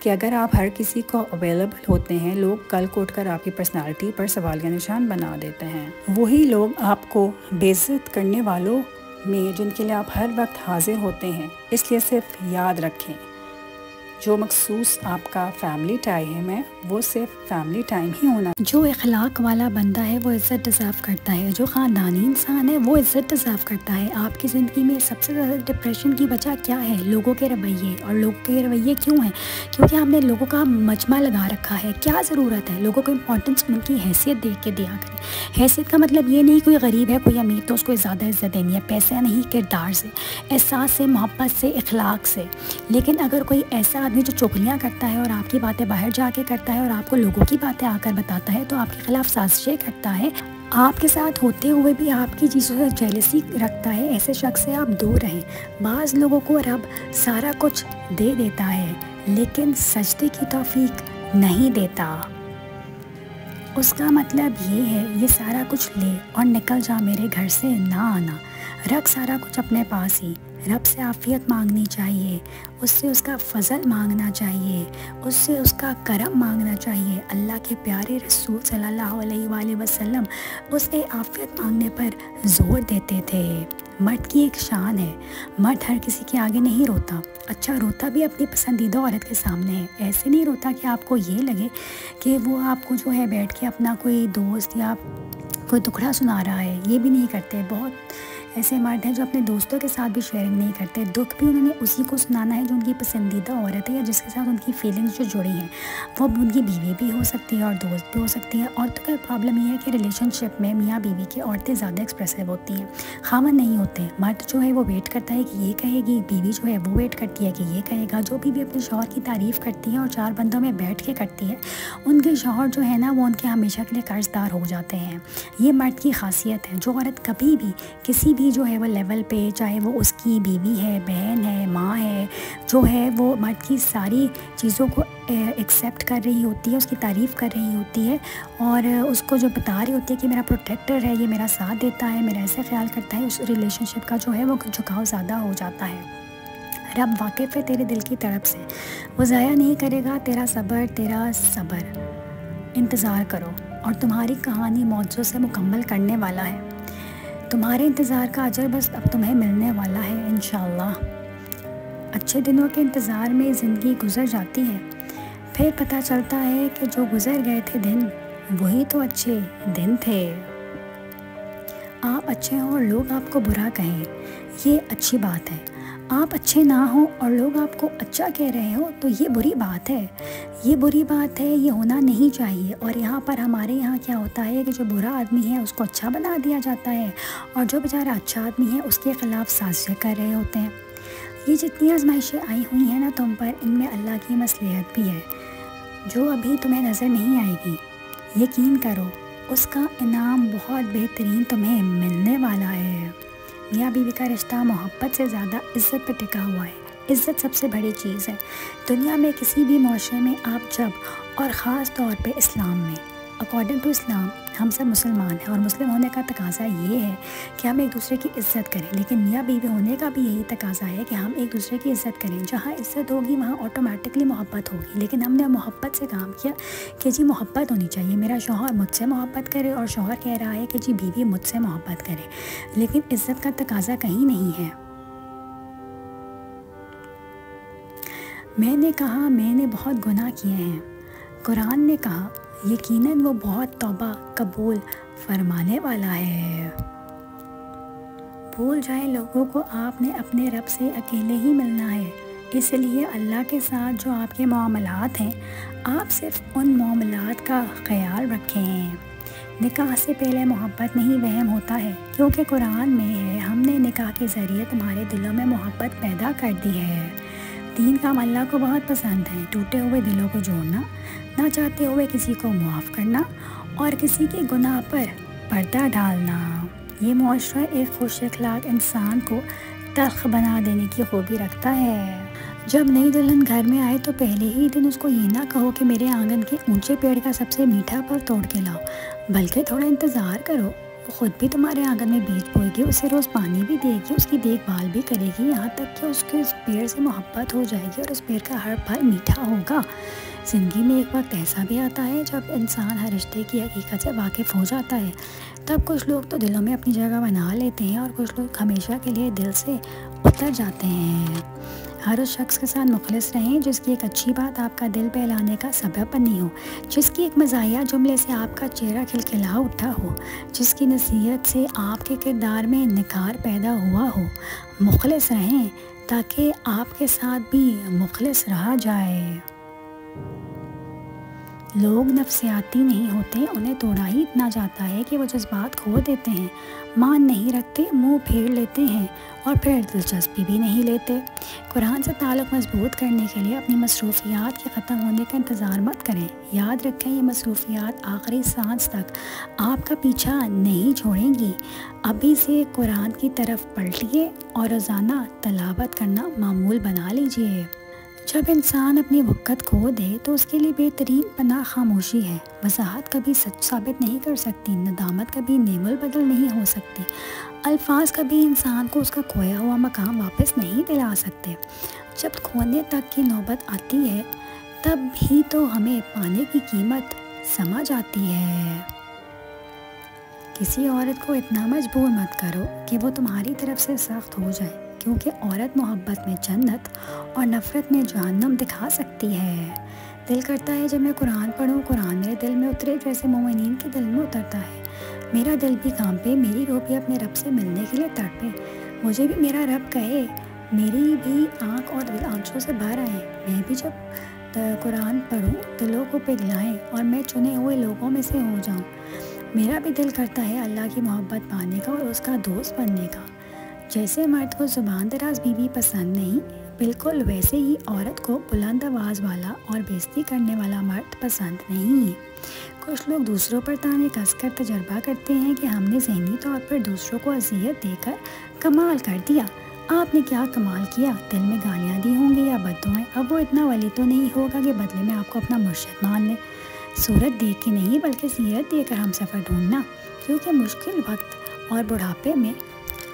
کہ اگر آپ ہر کسی کو اویلیبل ہوتے ہیں، لوگ کل کو اٹھ کر آپ کی پرسنالٹی پر سوالیہ نشان بنا دیتے ہیں۔ وہی لوگ آپ کو بے عزت کرنے والوں میں جن کے لیے آپ ہر وقت حاضر ہوتے ہیں۔ اس لیے صرف یاد رکھیں، جو مخصوص آپ کا فیملی ٹائم ہے وہ صرف فیملی ٹائم ہی ہونا۔ جو اخلاق والا بندہ ہے وہ عزت ڈیزرو کرتا ہے، جو خاندانی انسان ہے وہ عزت ڈیزرو کرتا ہے۔ آپ کی زندگی میں سب سے زیادہ ڈپریشن کی وجہ کیا ہے؟ لوگوں کے رویے۔ اور لوگوں کے رویے کیوں ہیں؟ کیونکہ آپ نے لوگوں کا مجمع لگا رکھا ہے۔ کیا ضرورت ہے؟ لوگوں کو امپورٹنس ان کی حیثیت دیکھ کے دیا کریں۔ حیثیت کا مطلب یہ نہیں کوئی غریب ہے کوئی امیر تو اس کو زیادہ عزت دینی ہے، پیسے نہیں، کردار سے، احساس سے، محبت سے، اخلاق سے۔ لیکن اگر کوئی ایسا آدمی جو چغلیاں کرتا ہے اور آپ کی باتیں باہر جا کے کرتا ہے اور آپ کو لوگوں کی باتیں آ کر بتاتا ہے تو آپ کے خلاف سازشیں کرتا ہے، آپ کے ساتھ ہوتے ہوئے بھی آپ کی چیزوں سے جیلسی رکھتا ہے، ایسے شخص سے آپ دور رہیں۔ بعض لوگوں کو رب سارا کچھ دے دیتا ہے لیکن سجدے کی توفیق نہیں دیتا۔ اس کا مطلب یہ ہے یہ سارا کچھ لے اور نکل جا میرے گھر سے نہ آنا۔ رکھ سارا کچھ اپنے پاس ہی، رب سے عافیت مانگنی چاہیے، اس سے اس کا فضل مانگنا چاہیے، اس سے اس کا کرم مانگنا چاہیے۔ اللہ کے پیارے رسول صلی اللہ علیہ وآلہ وسلم اس سے عافیت مانگنے پر زور دیتے تھے۔ مرد کی ایک شان ہے، مرد ہر کسی کے آگے نہیں روتا، اچھا روتا بھی اپنی پسندیدہ عورت کے سامنے ہے۔ ایسے نہیں روتا کہ آپ کو یہ لگے کہ وہ آپ کو جو ہے بیٹھ کے اپنا کوئی دوست یا کوئی ٹکڑا سنا رہا ہے، یہ بھی نہیں کرتے۔ بہت ایسے مرد ہیں جو اپنے دوستوں کے ساتھ بھی شیئرنگ نہیں کرتے، دکھ بھی انہوں نے اسی کو سنانا ہے جو ان کی پسندیدہ عورت ہے یا جس کے ساتھ ان کی فیلنگز جو جڑی ہیں، وہ ان کی بیوی بھی ہو سکتی ہے اور دوست بھی ہو سکتی ہے۔ عورتوں کا پرابلم یہ ہے کہ ریلیشن شپ میں میاں بیوی کی عورتیں زیادہ ایکسپریسو ہوتی ہیں، خامن نہیں ہوتے۔ مرد جو ہے وہ ویٹ کرتا ہے کہ یہ کہے گی، بیوی جو ہے وہ ویٹ کرتی ہے کہ یہ کہے گا۔ جو بیوی اپنے شوہر کی تعریف کرتی ہے اور 4 بندوں میں بیٹھ کے کرتی ہے، ان کے شوہر جو ہے نا وہ ان کے ہمیشہ کے لیے قرض دار ہو جاتے ہیں۔ یہ مرد کی خاصیت ہے۔ جو عورت کبھی بھی کسی بھی جو ہے وہ لیول پہ، چاہے وہ اس کی بیوی ہے، بہن ہے، ماں ہے، جو ہے وہ مرد کی ساری چیزوں کو ایکسیپٹ کر رہی ہوتی ہے، اس کی تعریف کر رہی ہوتی ہے اور اس کو جو بتا رہی ہوتی ہے کہ میرا پروٹیکٹر ہے، یہ میرا ساتھ دیتا ہے، میرا ایسے خیال کرتا ہے، اس ریلیشن شپ کا جو ہے وہ جھکاؤ زیادہ ہو جاتا ہے۔ رب واقف ہے تیرے دل کی طرف سے، وہ ضائع نہیں کرے گا تیرا صبر۔ انتظار کرو اور تمہاری کہانی معجزوں سے مکمل کرنے والا ہے۔ تمہارے انتظار کا اجر بس اب تمہیں ملنے والا ہے انشاءاللہ۔ اچھے دنوں کے انتظار میں زندگی گزر جاتی ہے، پھر پتہ چلتا ہے کہ جو گزر گئے تھے دن وہی تو اچھے دن تھے۔ آپ اچھے ہوں اور لوگ آپ کو برا کہیں، یہ اچھی بات ہے۔ آپ اچھے نہ ہوں اور لوگ آپ کو اچھا کہہ رہے ہو تو یہ بری بات ہے، یہ ہونا نہیں چاہیے۔ اور یہاں پر ہمارے یہاں کیا ہوتا ہے کہ جو برا آدمی ہے اس کو اچھا بنا دیا جاتا ہے اور جو بیچارہ اچھا آدمی ہے اس کے خلاف سازشیں کر رہے ہوتے ہیں۔ یہ جتنی آزمائشیں آئی ہوئی ہیں نا تم پر، ان میں اللہ کی مصلحت بھی ہے جو ابھی تمہیں نظر نہیں آئے گی۔ یقین کرو اس کا انعام بہت بہترین تمہیں ملنے والا ہے۔ میاں بیوی کا رشتہ محبت سے زیادہ عزت پہ ٹکا ہوا ہے۔ عزت سب سے بڑی چیز ہے دنیا میں، کسی بھی معاشرے میں آپ جب، اور خاص طور پہ اسلام میں، اکارڈنگ ٹو اسلام ہم سب مسلمان ہیں اور مسلم ہونے کا تقاضا یہ ہے کہ ہم ایک دوسرے کی عزت کریں، لیکن میاں بیوی ہونے کا بھی یہی تقاضا ہے کہ ہم ایک دوسرے کی عزت کریں۔ جہاں عزت ہوگی وہاں آٹومیٹکلی محبت ہوگی، لیکن ہم نے محبت سے کام کیا کہ جی محبت ہونی چاہیے، میرا شوہر مجھ سے محبت کرے اور شوہر کہہ رہا ہے کہ جی بیوی مجھ سے محبت کرے، لیکن عزت کا تقاضا کہیں نہیں ہے۔ میں نے کہا میں نے بہت گناہ کیے ہیں، قرآن نے کہا یقیناً وہ بہت توبہ قبول فرمانے والا ہے۔ بھول جائے لوگوں کو آپ نے اپنے رب سے اکیلے ہی ملنا ہے، اس لیے اللہ کے ساتھ جو آپ کے معاملات ہیں آپ صرف ان معاملات کا خیال رکھیں۔ نکاح سے پہلے محبت نہیں وہم ہوتا ہے، کیونکہ قرآن میں ہے ہم نے نکاح کے ذریعے تمہارے دلوں میں محبت پیدا کر دی ہے۔ 3 کام اللہ کو بہت پسند ہیں: ٹوٹے ہوئے دلوں کو جوڑنا، نہ چاہتے ہوئے کسی کو معاف کرنا اور کسی کے گناہ پر پردہ ڈالنا۔ یہ معاشرہ ایک خوش اخلاق انسان کو تلخ بنا دینے کی خوبی رکھتا ہے۔ جب نئی دلہن گھر میں آئے تو پہلے ہی دن اس کو یہ نہ کہو کہ میرے آنگن کے اونچے پیڑ کا سب سے میٹھا پھل توڑ کے لاؤ، بلکہ تھوڑا انتظار کرو۔ وہ خود بھی تمہارے آنگن میں بیج بوئے گی، اسے روز پانی بھی دے گی، اس کی دیکھ بھال بھی کرے گی، یہاں تک کہ اس کے اس پیڑ سے محبت ہو جائے گی اور اس پیڑ کا ہر پھل میٹھا ہوگا۔ زندگی میں ایک وقت ایسا بھی آتا ہے جب انسان ہر رشتے کی حقیقت سے واقف ہو جاتا ہے، تب کچھ لوگ تو دلوں میں اپنی جگہ بنا لیتے ہیں اور کچھ لوگ ہمیشہ کے لیے دل سے اتر جاتے ہیں۔ ہر اس شخص کے ساتھ مخلص رہیں جس کی ایک اچھی بات آپ کا دل بہلانے کا سبب بنی ہو، جس کی ایک مزاحیہ جملے سے آپ کا چہرہ کھلکھلا اٹھا ہو، جس کی نصیحت سے آپ کے کردار میں نکھار پیدا ہوا ہو۔ مخلص رہیں تاکہ آپ کے ساتھ بھی مخلص رہا جائے۔ لوگ نفسیاتی نہیں ہوتے، انہیں توڑا ہی اتنا جاتا ہے کہ وہ جذبات کھو دیتے ہیں، مان نہیں رکھتے، منہ پھیر لیتے ہیں اور پھر دلچسپی بھی نہیں لیتے۔ قرآن سے تعلق مضبوط کرنے کے لیے اپنی مصروفیات کے ختم ہونے کا انتظار مت کریں۔ یاد رکھیں یہ مصروفیات آخری سانس تک آپ کا پیچھا نہیں چھوڑیں گی۔ ابھی سے قرآن کی طرف پلٹیے اور روزانہ تلاوت کرنا معمول بنا لیجیے۔ جب انسان اپنی وقت کھو دے تو اس کے لیے بہترین پناہ خاموشی ہے۔ وضاحت کبھی سچ ثابت نہیں کر سکتی، ندامت کبھی نعم البدل نہیں ہو سکتی، الفاظ کبھی انسان کو اس کا کھویا ہوا مقام واپس نہیں دلا سکتے۔ جب کھونے تک کی نوبت آتی ہے تب ہی تو ہمیں پانے کی قیمت سمجھ آتی ہے۔ کسی عورت کو اتنا مجبور مت کرو کہ وہ تمہاری طرف سے سخت ہو جائے، کیونکہ عورت محبت میں جنت اور نفرت میں جہنم دکھا سکتی ہے۔ دل کرتا ہے جب میں قرآن پڑھوں، قرآن میرے دل میں اترے جیسے مومنین کے دل میں اترتا ہے، میرا دل بھی کانپے، میری روح بھی اپنے رب سے ملنے کے لیے تڑپے، مجھے بھی میرا رب کہے، میری بھی آنکھ اور دل آنسوں سے بھر آئے، میں بھی جب قرآن پڑھوں دلوں کو پگھلائیں اور میں چنے ہوئے لوگوں میں سے ہو جاؤں۔ میرا بھی دل کرتا ہے اللہ کی محبت پانے کا اور اس کا دوست بننے کا۔ جیسے مرد کو زبان دراز بیوی پسند نہیں، بالکل ویسے ہی عورت کو بلند آواز والا اور بےعزتی کرنے والا مرد پسند نہیں۔ کچھ لوگ دوسروں پر تانے کس کر تجربہ کرتے ہیں کہ ہم نے ذہنی طور پر دوسروں کو اذیت دے کر کمال کر دیا۔ آپ نے کیا کمال کیا؟ دل میں گالیاں دی ہوں گی یا بددعائیں؟ اب وہ اتنا ولی تو نہیں ہوگا کہ بدلے میں آپ کو اپنا مرشد مان لے۔ صورت دیکھ کے نہیں بلکہ سیرت دے کر ہم سفر ڈھونڈنا، کیونکہ مشکل وقت اور بڑھاپے میں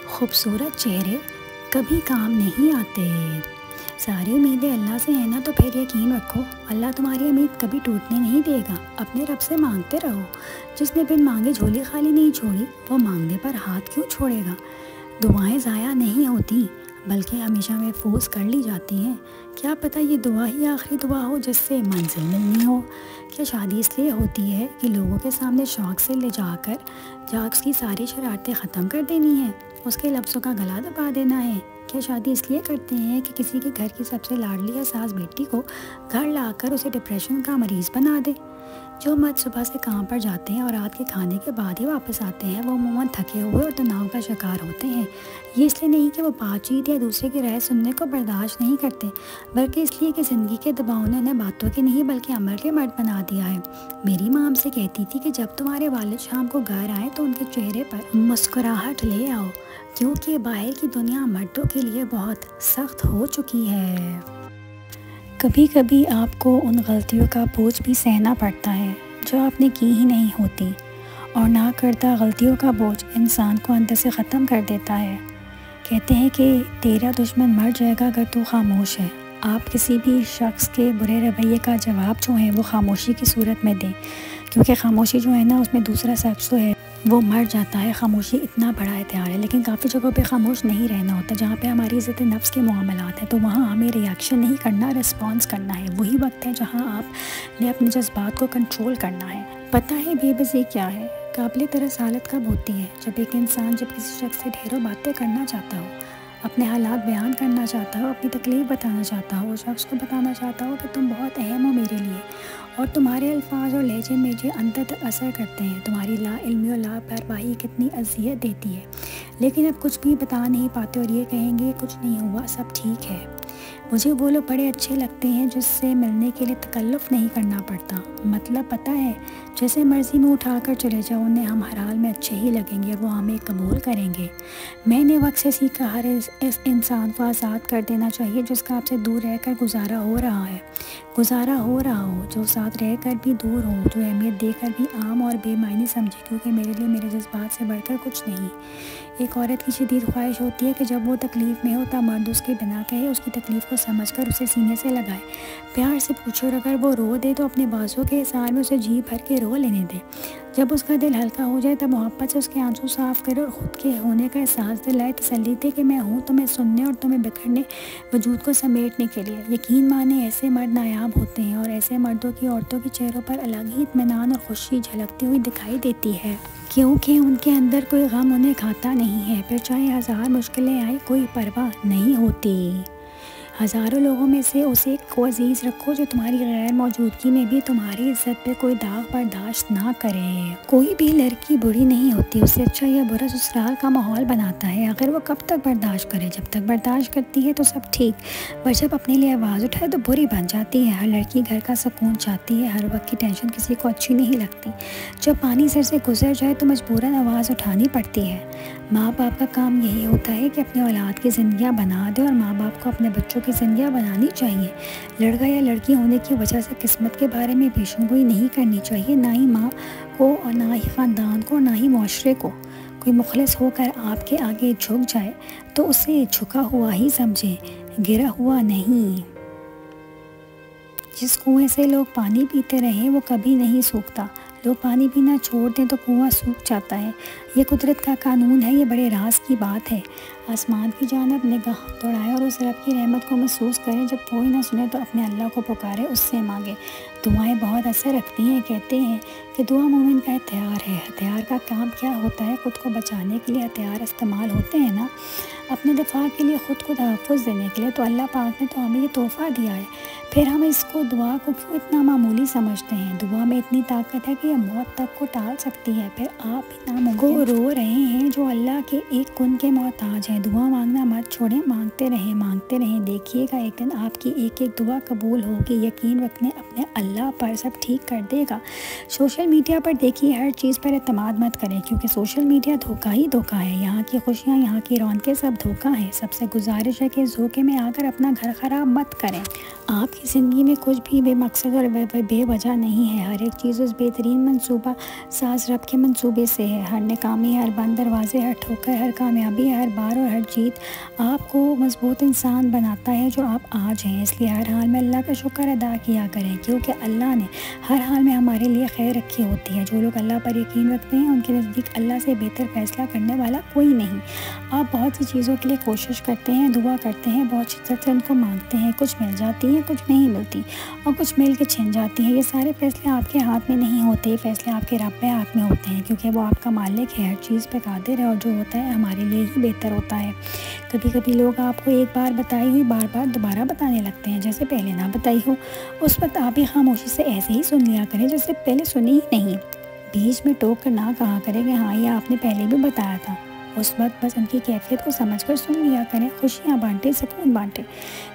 خوبصورت چہرے کبھی کام نہیں آتے۔ ساری امیدیں اللہ سے ہیں نا، تو پھر یقین رکھو اللہ تمہاری امید کبھی ٹوٹنے نہیں دے گا۔ اپنے رب سے مانگتے رہو، جس نے بن مانگے جھولی خالی نہیں چھوڑی، وہ مانگنے پر ہاتھ کیوں چھوڑے گا؟ دعائیں ضائع نہیں ہوتی بلکہ ہمیشہ محفوظ کر لی جاتی ہیں۔ کیا پتہ یہ دعا ہی آخری دعا ہو جس سے منزل ملنی ہو؟ کیا شادی اس لیے ہوتی ہے کہ لوگوں کے سامنے شوق سے لے جا اس کی ساری شرارتیں ختم کر دینی ہیں، اس کے لفظوں کا گلا دبا دینا ہے؟ کیا شادی اس لیے کرتے ہیں کہ کسی کے گھر کی سب سے لاڈلی حساس بیٹی کو گھر لا کر اسے ڈپریشن کا مریض بنا دے؟ جو مرد صبح سے کام پر جاتے ہیں اور رات کے کھانے کے بعد ہی واپس آتے ہیں، وہ عموماً تھکے ہوئے اور تناؤ کا شکار ہوتے ہیں۔ یہ اس لیے نہیں کہ وہ بات چیت یا دوسرے کی رائے سننے کو برداشت نہیں کرتے، بلکہ اس لیے کہ زندگی کے دباؤ نے انہیں باتوں کے نہیں بلکہ عمل کے مرد بنا دیا ہے۔ میری ماں ہم سے کہتی تھی کہ جب تمہارے والد شام کو گھر آئیں تو ان کے چہرے پر مسکراہٹ لے آؤ، کیونکہ باہر کی دنیا مردوں کے لیے بہت سخت ہو چکی ہے۔ کبھی کبھی آپ کو ان غلطیوں کا بوجھ بھی سہنا پڑتا ہے جو آپ نے کی ہی نہیں ہوتی، اور نہ کردہ غلطیوں کا بوجھ انسان کو اندر سے ختم کر دیتا ہے۔ کہتے ہیں کہ تیرا دشمن مر جائے گا اگر تو خاموش ہے۔ آپ کسی بھی شخص کے برے رویے کا جواب جو ہے وہ خاموشی کی صورت میں دیں، کیونکہ خاموشی جو ہے نا اس میں دوسرا شخص جو ہے وہ مر جاتا ہے۔ خاموشی اتنا بڑا ہتھیار ہے، لیکن کافی جگہوں پہ خاموش نہیں رہنا ہوتا۔ جہاں پہ ہماری عزت نفس کے معاملات ہیں تو وہاں ہمیں ریاکشن نہیں کرنا، رسپانس کرنا ہے۔ وہی وقت ہے جہاں آپ نے اپنے جذبات کو کنٹرول کرنا ہے۔ پتہ ہے بے بسی کیا ہے؟ قابل ترس حالت کب ہوتی ہے؟ جب ایک انسان جب کسی شخص سے ڈھیروں باتیں کرنا چاہتا ہو، اپنے حالات بیان کرنا چاہتا ہو، اپنی تکلیف بتانا چاہتا ہو، اس شخص کو بتانا چاہتا ہو کہ تم بہت اہم ہو میرے لیے اور تمہارے الفاظ اور لہجے مجھے اندر تک اثر کرتے ہیں، تمہاری لا علمی اور لا پرواہی کتنی اذیت دیتی ہے، لیکن اب کچھ بھی بتا نہیں پاتے اور یہ کہیں گے کچھ نہیں ہوا، سب ٹھیک ہے۔ مجھے وہ لوگ بڑے اچھے لگتے ہیں جس سے ملنے کے لیے تکلف نہیں کرنا پڑتا۔ مطلب پتہ ہے، جیسے مرضی میں اٹھا کر چلے جاؤ، انہیں ہم ہر حال میں اچھے ہی لگیں گے، وہ ہمیں قبول کریں گے۔ میں نے وقت سے سیکھا ہر اس انسان کو آزاد کر دینا چاہیے جس کا آپ سے دور رہ کر گزارا ہو رہا ہو، جو ساتھ رہ کر بھی دور ہو، جو اہمیت دے کر بھی عام اور بے معنی سمجھے، کیونکہ میرے لیے میرے جذبات سے بڑھ کر کچھ نہیں۔ ایک عورت کی شدید خواہش ہوتی ہے کہ جب وہ تکلیف میں ہو تب مرد اس کے بنا کہے، اس کی تکلیف کو سمجھ کر اسے سینے سے لگائے، پیار سے پوچھے، اور اگر وہ رو دے تو اپنے بازوں کے اظہار میں اسے جی بھر کے رو لینے دے۔ جب اس کا دل ہلکا ہو جائے تب محبت سے اس کے آنسو صاف کرے اور خود کے ہونے کا احساس دلائے، تسلی دے کہ میں ہوں تمہیں سننے اور تمہیں بکھرنے وجود کو سمیٹنے کے لیے۔ یقین مانے ایسے مرد نایاب ہوتے ہیں، اور ایسے مردوں کی عورتوں کے چہروں پر الگ ہی اطمینان اور خوشی جھلکتی ہوئی دکھائی دیتی ہے، کیونکہ ان کے اندر کوئی غم انہیں کھاتا نہیں ہے، پھر چاہے ہزار مشکلیں آئیں کوئی پرواہ نہیں ہوتی۔ ہزاروں لوگوں میں سے اس ایک کو عزیز رکھو جو تمہاری غیر موجودگی میں بھی تمہاری عزت پہ کوئی داغ برداشت نہ کرے۔ کوئی بھی لڑکی بری نہیں ہوتی، اس سے اچھا یا برا سسرال کا ماحول بناتا ہے۔ اگر وہ کب تک برداشت کرے؟ جب تک برداشت کرتی ہے تو سب ٹھیک، پر جب اپنے لیے آواز اٹھائے تو بری بن جاتی ہے۔ ہر لڑکی گھر کا سکون چاہتی ہے، ہر وقت کی ٹینشن کسی کو اچھی نہیں لگتی۔ جب پانی سر سے گزر جائے تو مجبوراً آواز اٹھانی پڑتی ہے۔ ماں باپ کا کام یہی ہوتا ہے کہ اپنے اولاد کی زندگیاں بنا دے، اور ماں باپ کو اپنے بچوں کی زندگیاں بنانی چاہیے۔ لڑکا یا لڑکی ہونے کی وجہ سے قسمت کے بارے میں پیشن گوئی نہیں کرنی چاہیے، نہ ہی ماں کو اور نہ ہی خاندان کو، نہ ہی معاشرے کو۔ کوئی مخلص ہو کر آپ کے آگے جھک جائے تو اسے جھکا ہوا ہی سمجھے، گرا ہوا نہیں۔ جس کنویں سے لوگ پانی پیتے رہیں وہ کبھی نہیں سوکھتا، لوگ پانی پینا چھوڑ دیں تو کنواں سوکھ جاتا ہے۔ یہ قدرت کا قانون ہے، یہ بڑے راز کی بات ہے۔ آسمان کی جانب نگاہ دوڑائیں اور اس رب کی رحمت کو محسوس کریں۔ جب کوئی نہ سنے تو اپنے اللہ کو پکارے، اس سے مانگے۔ دعائیں بہت اثر رکھتی ہیں۔ کہتے ہیں کہ دعا مومن کا ہتھیار ہے۔ ہتھیار کا کام کیا ہوتا ہے؟ خود کو بچانے کے لیے ہتھیار استعمال ہوتے ہیں نا، اپنے دفاع کے لیے، خود کو تحفظ دینے کے لیے۔ تو اللہ پاک نے تو ہمیں یہ تحفہ دیا ہے، پھر ہم اس کو دعا کو کیوں اتنا معمولی سمجھتے ہیں؟ دعا میں اتنی طاقت ہے کہ یہ موت تک کو ٹال سکتی ہے۔ پھر آپ اتنا کو رو رہے ہیں جو اللہ کے ایک کن کے محتاج ہیں۔ دعا مانگنا مت چھوڑیں، مانگتے رہیں، مانگتے رہیں، دیکھیے گا ایک دن آپ کی ایک ایک دعا قبول ہوگی۔ یقین رکھنے اپنے اللہ پر، سب ٹھیک کر دے گا۔ سوشل میڈیا پر دیکھیے، ہر چیز پر اعتماد مت کریں، کیونکہ سوشل میڈیا دھوکہ ہی دھوکہ ہے۔ یہاں کی خوشیاں، یہاں کی رونقیں سب دھوکہ ہیں۔ سب سے گزارش ہے کہ اس دھوکے میں آ کر اپنا گھر خراب مت کریں۔ آپ کی زندگی میں کچھ بھی بے مقصد اور بے وجہ نہیں ہے۔ ہر ایک چیز اس بہترین منصوبہ ساز رب کے منصوبے سے ہے۔ ہر ناکامی، ہر بند دروازے، ہر ٹھوکر، ہر کامیابی، ہر بار اور ہر جیت آپ کو مضبوط انسان بناتا ہے جو آپ آج ہیں۔ اس لیے ہر حال میں اللہ کا شکر ادا کیا کریں، کیونکہ اللہ نے ہر حال میں ہمارے لیے خیر رکھی ہوتی ہے۔ جو لوگ اللہ پر یقین رکھتے ہیں ان کے نزدیک اللہ سے بہتر فیصلہ کرنے والا کوئی نہیں۔ آپ بہت سی چیزوں کے لیے کوشش کرتے ہیں، دعا کرتے ہیں، بہت شدت سے ان کو مانگتے ہیں، کچھ مل جاتی ہیں، کچھ نہیں ملتی، اور کچھ مل کے چھن جاتی ہیں۔ یہ سارے فیصلے آپ کے ہاتھ میں نہیں ہوتے، یہ فیصلے آپ کے رب کے ہاتھ میں ہوتے ہیں، کیونکہ وہ آپ کا مالک ہے، ہر چیز پہ قادر ہے، اور جو ہوتا ہے ہمارے لیے ہی بہتر ہوتا ہے۔ کبھی کبھی لوگ آپ کو ایک بار بتائی ہوئی بار بار دوبارہ بتانے لگتے ہیں، جیسے پہلے نہ بتائی ہو۔ اس وقت آپ ہی خاموشی سے ایسے ہی سن لیا کریں جیسے پہلے سنی ہی نہیں۔ بیچ میں ٹوک کر نہ کہا کریں کہ ہاں یہ آپ نے پہلے بھی بتایا تھا۔ اس وقت بس ان کی کیفیت کو سمجھ کر سن لیا کریں، خوشیاں بانٹیں، سکون بانٹیں۔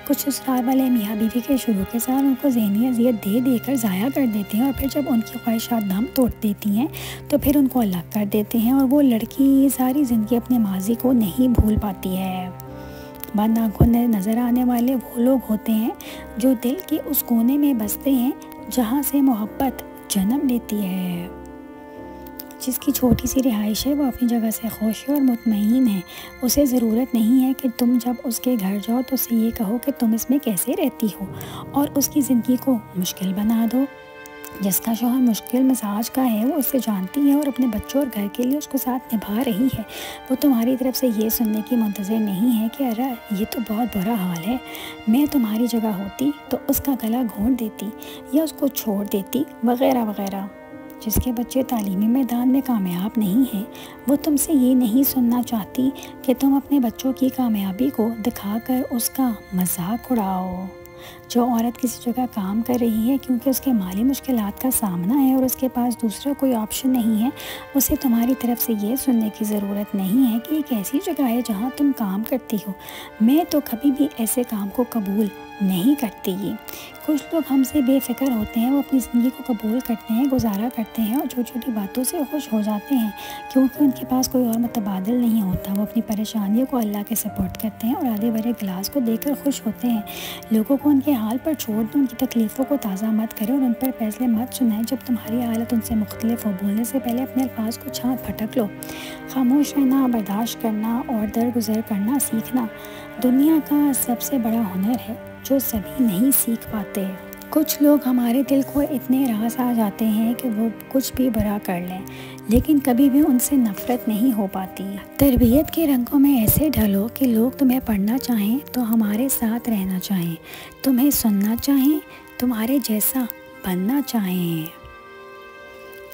کچھ سسرال والے میاں بیوی کے شروع کے سال ان کو ذہنی اذیت دے دے کر ضائع کر دیتے ہیں، اور پھر جب ان کی خواہشات دم توڑ دیتی ہیں تو پھر ان کو الگ کر دیتے ہیں، اور وہ لڑکی ساری زندگی اپنے ماضی کو نہیں بھول پاتی ہے۔ بند آنکھوں میں نظر آنے والے وہ لوگ ہوتے ہیں جو دل کے اس کونے میں بستے ہیں جہاں سے محبت جنم لیتی ہے۔ جس کی چھوٹی سی رہائش ہے وہ اپنی جگہ سے خوش ہے اور مطمئن ہے۔ اسے ضرورت نہیں ہے کہ تم جب اس کے گھر جاؤ تو اسے یہ کہو کہ تم اس میں کیسے رہتی ہو، اور اس کی زندگی کو مشکل بنا دو۔ جس کا شوہر مشکل مزاج کا ہے وہ اس سے جانتی ہے اور اپنے بچوں اور گھر کے لیے اس کو ساتھ نبھا رہی ہے۔ وہ تمہاری طرف سے یہ سننے کی منتظر نہیں ہے کہ ارے یہ تو بہت برا حال ہے، میں تمہاری جگہ ہوتی تو اس کا گلا گھونٹ دیتی یا اس کو چھوڑ دیتی، وغیرہ وغیرہ۔ جس کے بچے تعلیمی میدان میں کامیاب نہیں ہیں وہ تم سے یہ نہیں سننا چاہتی کہ تم اپنے بچوں کی کامیابی کو دکھا کر اس کا مذاق اڑاؤ۔ جو عورت کسی جگہ کام کر رہی ہے کیونکہ اس کے مالی مشکلات کا سامنا ہے اور اس کے پاس دوسرا کوئی آپشن نہیں ہے، اسے تمہاری طرف سے یہ سننے کی ضرورت نہیں ہے کہ ایک ایسی جگہ ہے جہاں تم کام کرتی ہو۔ میں تو کبھی بھی ایسے کام کو قبول نہیں کرتی گی۔ کچھ لوگ ہم سے بے فکر ہوتے ہیں، وہ اپنی زندگی کو قبول کرتے ہیں، گزارا کرتے ہیں اور چھوٹی چھوٹی باتوں سے خوش ہو جاتے ہیں، کیونکہ ان کے پاس کوئی اور متبادل نہیں ہوتا۔ وہ اپنی پریشانیوں کو اللہ کے سپورٹ کرتے ہیں اور آدھے بھرے گلاس کو دیکھ کر خوش ہوتے ہیں۔ لوگوں کو ان کے حال پر چھوڑ دیں، ان کی تکلیفوں کو تازہ مت کریں اور ان پر فیصلے مت سنائیں جب تمہاری حالت ان سے مختلف ہو۔ بولنے سے پہلے اپنے الفاظ کو چھانٹ پھٹک لو۔ خاموش رہنا، برداشت کرنا اور درگزر کرنا سیکھنا دنیا کا سب سے بڑا ہنر ہے جو سبھی نہیں سیکھ پاتے۔ کچھ لوگ ہمارے دل کو اتنے راز آ جاتے ہیں کہ وہ کچھ بھی برا کر لیں لیکن کبھی بھی ان سے نفرت نہیں ہو پاتی۔ تربیت کے رنگوں میں ایسے ڈھلو کہ لوگ تمہیں پڑھنا چاہیں تو ہمارے ساتھ رہنا چاہیں، تمہیں سننا چاہیں، تمہارے جیسا بننا چاہیں۔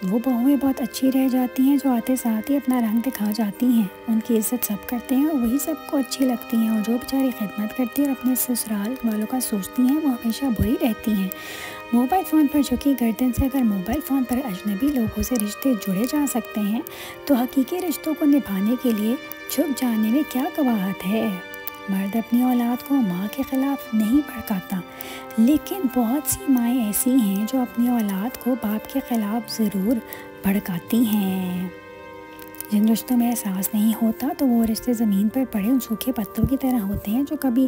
وہ بہویں بہت اچھی رہ جاتی ہیں جو آتے ساتھ ہی اپنا رنگ دکھا جاتی ہیں، ان کی عزت سب کرتے ہیں اور وہی سب کو اچھی لگتی ہیں، اور جو بیچاری خدمت کرتی ہیں اور اپنے سسرال والوں کا سوچتی ہیں وہ ہمیشہ بری رہتی ہیں۔ موبائل فون پر جھکی گردن سے اگر موبائل فون پر اجنبی لوگوں سے رشتے جڑے جا سکتے ہیں تو حقیقی رشتوں کو نبھانے کے لیے جھک جانے میں کیا قباحت ہے؟ مرد اپنی اولاد کو ماں کے خلاف نہیں بھڑکاتا، لیکن بہت سی مائیں ایسی ہیں جو اپنی اولاد کو باپ کے خلاف ضرور بھڑکاتی ہیں۔ جن رشتوں میں احساس نہیں ہوتا تو وہ رشتے زمین پر پڑے ان سوکھے پتوں کی طرح ہوتے ہیں جو کبھی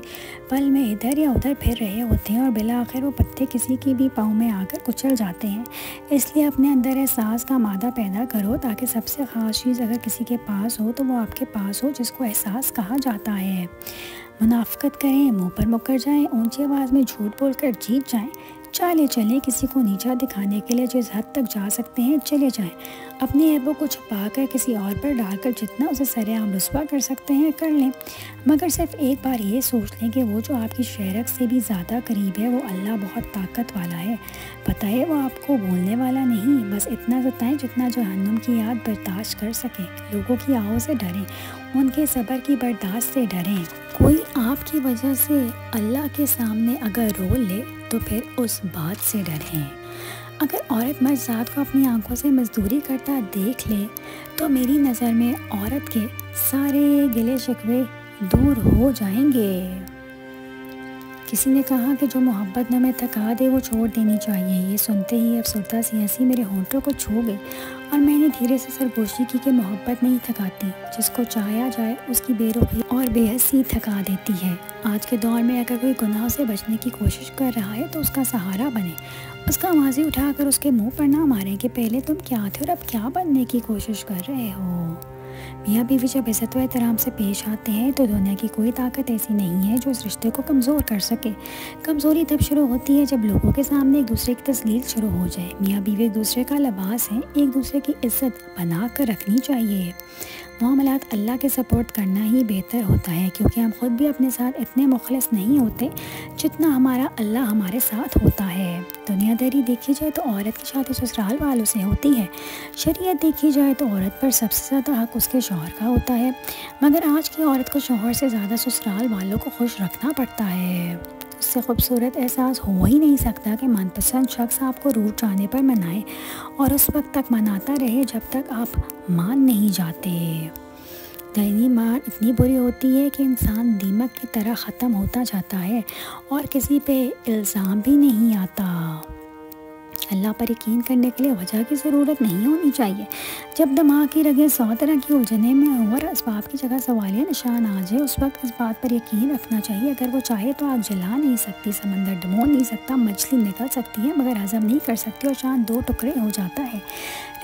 پل میں ادھر یا ادھر پھر رہے ہوتے ہیں اور بالآخر وہ پتے کسی کی بھی پاؤں میں آ کر کچل جاتے ہیں۔ اس لیے اپنے اندر احساس کا مادہ پیدا کرو تاکہ سب سے خاص چیز اگر کسی کے پاس ہو تو وہ آپ کے پاس ہو، جس کو احساس کہا جاتا ہے۔ منافقت کریں، منہ پر مکر جائیں، اونچی آواز میں جھوٹ بول کر جیت جائیں، چالے چلیں، کسی کو نیچا دکھانے کے لیے جس حد تک جا سکتے ہیں چلے جائیں، اپنے عیبوں کو چھپا کر کسی اور پر ڈال کر جتنا اسے سر عام رسوا کر سکتے ہیں کر لیں، مگر صرف ایک بار یہ سوچ لیں کہ وہ جو آپ کی شہرت سے بھی زیادہ قریب ہے وہ اللہ بہت طاقت والا ہے، پتہ ہے وہ آپ کو بھولنے والا نہیں، بس اتنا ستائیں جتنا جہنم کی یاد برداشت کر سکیں، لوگوں کی آہوں سے ڈریں، ان کے صبر کی برداشت سے ڈریں۔ کوئی آپ کی وجہ سے اللہ کے سامنے اگر رو لے تو پھر اس بات سے ڈریں۔ اگر عورت مرد ذات کو اپنی آنکھوں سے مزدوری کرتا دیکھ لے تو میری نظر میں عورت کے سارے گلے شکوے دور ہو جائیں گے۔ کسی نے کہا کہ جو محبت نہ میں تھکا دے وہ چھوڑ دینی چاہیے۔ یہ سنتے ہی افسردہ سی ہنسی میرے ہونٹوں کو چھو گئی اور میں نے دھیرے سے سرگوشی کی کہ محبت نہیں تھکاتی، جس کو چاہیا جائے اس کی بے رخی اور بے حسی تھکا دیتی ہے۔ آج کے دور میں اگر کوئی گناہ سے بچنے کی کوشش کر رہا ہے تو اس کا سہارا بنے، اس کا ماضی اٹھا کر اس کے منہ پر نہ ماریں کہ پہلے تم کیا تھے اور اب کیا بننے کی کوشش کر رہے ہو۔ میاں بیوی جب عزت و احترام سے پیش آتے ہیں تو دنیا کی کوئی طاقت ایسی نہیں ہے جو اس رشتے کو کمزور کر سکے۔ کمزوری تب شروع ہوتی ہے جب لوگوں کے سامنے ایک دوسرے کی تذلیل شروع ہو جائے۔ میاں بیوی ایک دوسرے کا لباس ہیں، ایک دوسرے کی عزت بنا کر رکھنی چاہیے۔ معاملات اللہ کے سپورٹ کرنا ہی بہتر ہوتا ہے، کیونکہ ہم خود بھی اپنے ساتھ اتنے مخلص نہیں ہوتے جتنا ہمارا اللہ ہمارے ساتھ ہوتا ہے۔ دنیا داری دیکھی جائے تو عورت کی شادی سسرال والوں سے ہوتی ہے، شریعت دیکھی جائے تو عورت پر سب سے زیادہ حق اس کے شوہر کا ہوتا ہے، مگر آج کی عورت کو شوہر سے زیادہ سسرال والوں کو خوش رکھنا پڑتا ہے۔ اس سے خوبصورت احساس ہو ہی نہیں سکتا کہ من پسند شخص آپ کو روٹ جانے پر منائے اور اس وقت تک مناتا رہے جب تک آپ مان نہیں جاتے۔ دینی مار اتنی بری ہوتی ہے کہ انسان دیمک کی طرح ختم ہوتا جاتا ہے اور کسی پہ الزام بھی نہیں آتا۔ اللہ پر یقین کرنے کے لیے وجہ کی ضرورت نہیں ہونی چاہیے۔ جب دماغ کی رگیں 100 طرح کی الجھنے میں ہوں اور اسباب کی جگہ سوالیہ نشان آ جائے، اس وقت اس بات پر یقین رکھنا چاہیے اگر وہ چاہے تو آگ جلا نہیں سکتی، سمندر ڈبو نہیں سکتا، مچھلی نکل سکتی ہے مگر ہضم نہیں کر سکتی اور چاند 2 ٹکڑے ہو جاتا ہے۔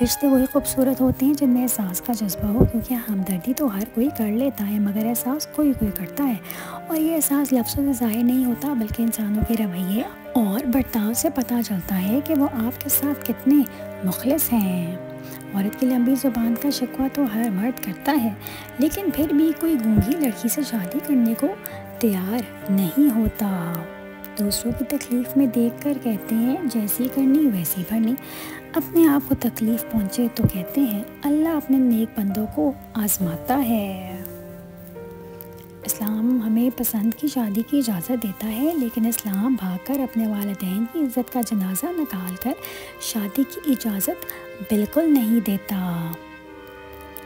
رشتے وہی خوبصورت ہوتے ہیں جن میں احساس کا جذبہ ہو، کیونکہ ہمدردی تو ہر کوئی کر لیتا ہے مگر احساس کوئی کرتا ہے، اور یہ احساس لفظوں سے ظاہر نہیں ہوتا بلکہ انسانوں کے رویے اور برتاؤ سے پتہ چلتا ہے کہ وہ آپ کے ساتھ کتنے مخلص ہیں۔ عورت کی لمبی زبان کا شکوہ تو ہر مرد کرتا ہے، لیکن پھر بھی کوئی گونگی لڑکی سے شادی کرنے کو تیار نہیں ہوتا۔ دوسروں کی تکلیف میں دیکھ کر کہتے ہیں جیسی کرنی ویسی بھرنی، اپنے آپ کو تکلیف پہنچے تو کہتے ہیں اللہ اپنے نیک بندوں کو آزماتا ہے۔ اسلام ہمیں پسند کی شادی کی اجازت دیتا ہے، لیکن اسلام بھاگ کر اپنے والدین کی عزت کا جنازہ نکال کر شادی کی اجازت بالکل نہیں دیتا۔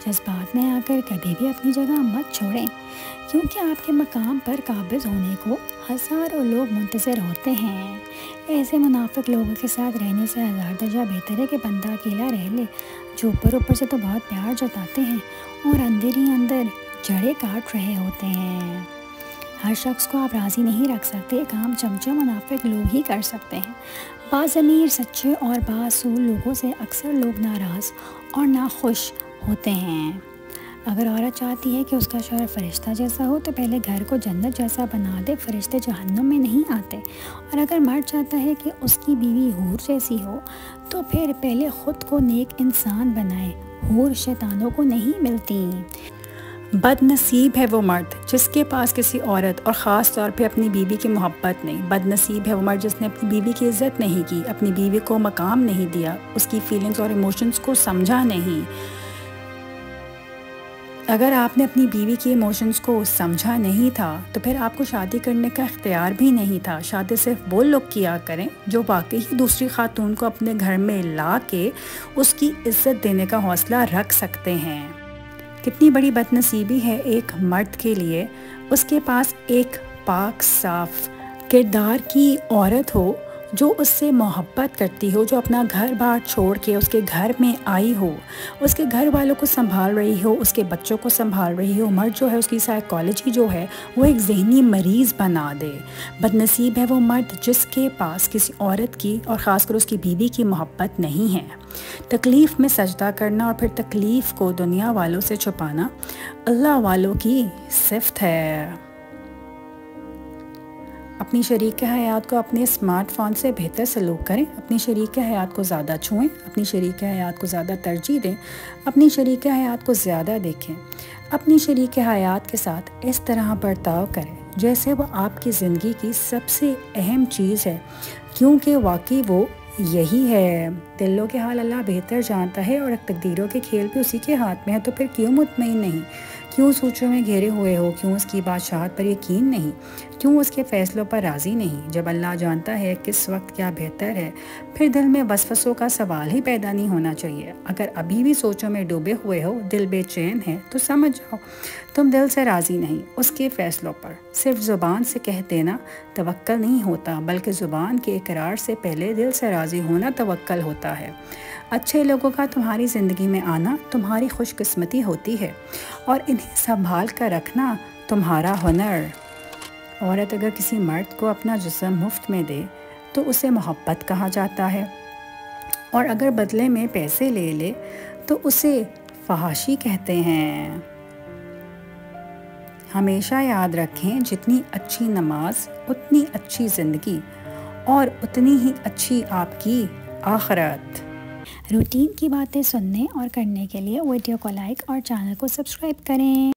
جذبات میں آ کر کبھی بھی اپنی جگہ مت چھوڑیں، کیونکہ آپ کے مقام پر قابض ہونے کو ہزاروں لوگ منتظر ہوتے ہیں۔ ایسے منافق لوگوں کے ساتھ رہنے سے 1000 درجہ بہتر ہے کہ بندہ اکیلا رہ لے، جو اوپر سے تو بہت پیار جتاتے ہیں اور اندر ہی اندر جڑیں کاٹ رہے ہوتے ہیں۔ ہر شخص کو آپ راضی نہیں رکھ سکتے، یہ کام چمچے منافق لوگ ہی کر سکتے ہیں۔ باضمیر سچے اور بااصول لوگوں سے اکثر لوگ ناراض اور ناخوش ہوتے ہیں۔ اگر عورت چاہتی ہے کہ اس کا شوہر فرشتہ جیسا ہو تو پہلے گھر کو جنت جیسا بنا دے، فرشتے جہنم میں نہیں آتے، اور اگر مرد چاہتا ہے کہ اس کی بیوی حور جیسی ہو تو پھر پہلے خود کو نیک انسان بنائے، حور شیطانوں کو نہیں ملتی۔ بد نصیب ہے وہ مرد جس کے پاس کسی عورت اور خاص طور پہ اپنی بیوی کی محبت نہیں۔ بد نصیب ہے وہ مرد جس نے اپنی بیوی کی عزت نہیں کی، اپنی بیوی کو مقام نہیں دیا، اس کی فیلنگز اور ایموشنز کو سمجھا نہیں۔ اگر آپ نے اپنی بیوی کی ایموشنز کو سمجھا نہیں تھا تو پھر آپ کو شادی کرنے کا اختیار بھی نہیں تھا۔ شادی صرف وہ لوگ کیا کریں جو واقعی دوسری خاتون کو اپنے گھر میں لا کے اس کی عزت دینے کا حوصلہ رکھ سکتے ہیں۔ کتنی بڑی بد نصیبی ہے ایک مرد کے لیے، اس کے پاس ایک پاک صاف کردار کی عورت ہو جو اس سے محبت کرتی ہو، جو اپنا گھر بار چھوڑ کے اس کے گھر میں آئی ہو، اس کے گھر والوں کو سنبھال رہی ہو، اس کے بچوں کو سنبھال رہی ہو۔ مرد جو ہے اس کی سائیکالوجی جو ہے وہ ایک ذہنی مریض بنا دے۔ بد نصیب ہے وہ مرد جس کے پاس کسی عورت کی اور خاص کر اس کی بیوی کی محبت نہیں ہے۔ تکلیف میں سجدہ کرنا اور پھر تکلیف کو دنیا والوں سے چھپانا اللہ والوں کی صفت ہے۔ اپنی شریک حیات کو اپنے اسمارٹ فون سے بہتر سلوک کریں، اپنی شریک حیات کو زیادہ چھوئیں، اپنی شریک حیات کو زیادہ ترجیح دیں، اپنی شریک حیات کو زیادہ دیکھیں، اپنی شریک حیات کے ساتھ اس طرح برتاؤ کریں جیسے وہ آپ کی زندگی کی سب سے اہم چیز ہے، کیونکہ واقعی وہ یہی ہے۔ دلوں کے حال اللہ بہتر جانتا ہے اور تقدیروں کے کھیل بھی اسی کے ہاتھ میں ہے، تو پھر کیوں مطمئن نہیں، کیوں سوچوں میں گھیرے ہوئے ہو، کیوں اس کی بادشاہت پر یقین نہیں، کیوں اس کے فیصلوں پر راضی نہیں؟ جب اللہ جانتا ہے کس وقت کیا بہتر ہے، پھر دل میں وسوسوں کا سوال ہی پیدا نہیں ہونا چاہیے۔ اگر ابھی بھی سوچوں میں ڈوبے ہوئے ہو، دل بے چین ہے، تو سمجھ جاؤ تم دل سے راضی نہیں اس کے فیصلوں پر۔ صرف زبان سے کہہ دینا توکل نہیں ہوتا، بلکہ زبان کے اقرار سے پہلے دل سے راضی ہونا توکل ہوتا ہے۔ اچھے لوگوں کا تمہاری زندگی میں آنا تمہاری خوش قسمتی ہوتی ہے اور انہیں سنبھال کر رکھنا تمہارا ہنر۔ عورت اگر کسی مرد کو اپنا جسم مفت میں دے تو اسے محبت کہا جاتا ہے، اور اگر بدلے میں پیسے لے لے تو اسے فحاشی کہتے ہیں۔ ہمیشہ یاد رکھیں، جتنی اچھی نماز اتنی اچھی زندگی اور اتنی ہی اچھی آپ کی آخرت۔ روٹین کی باتیں سننے اور کرنے کے لیے ویڈیو کو لائک اور چینل کو سبسکرائب کریں۔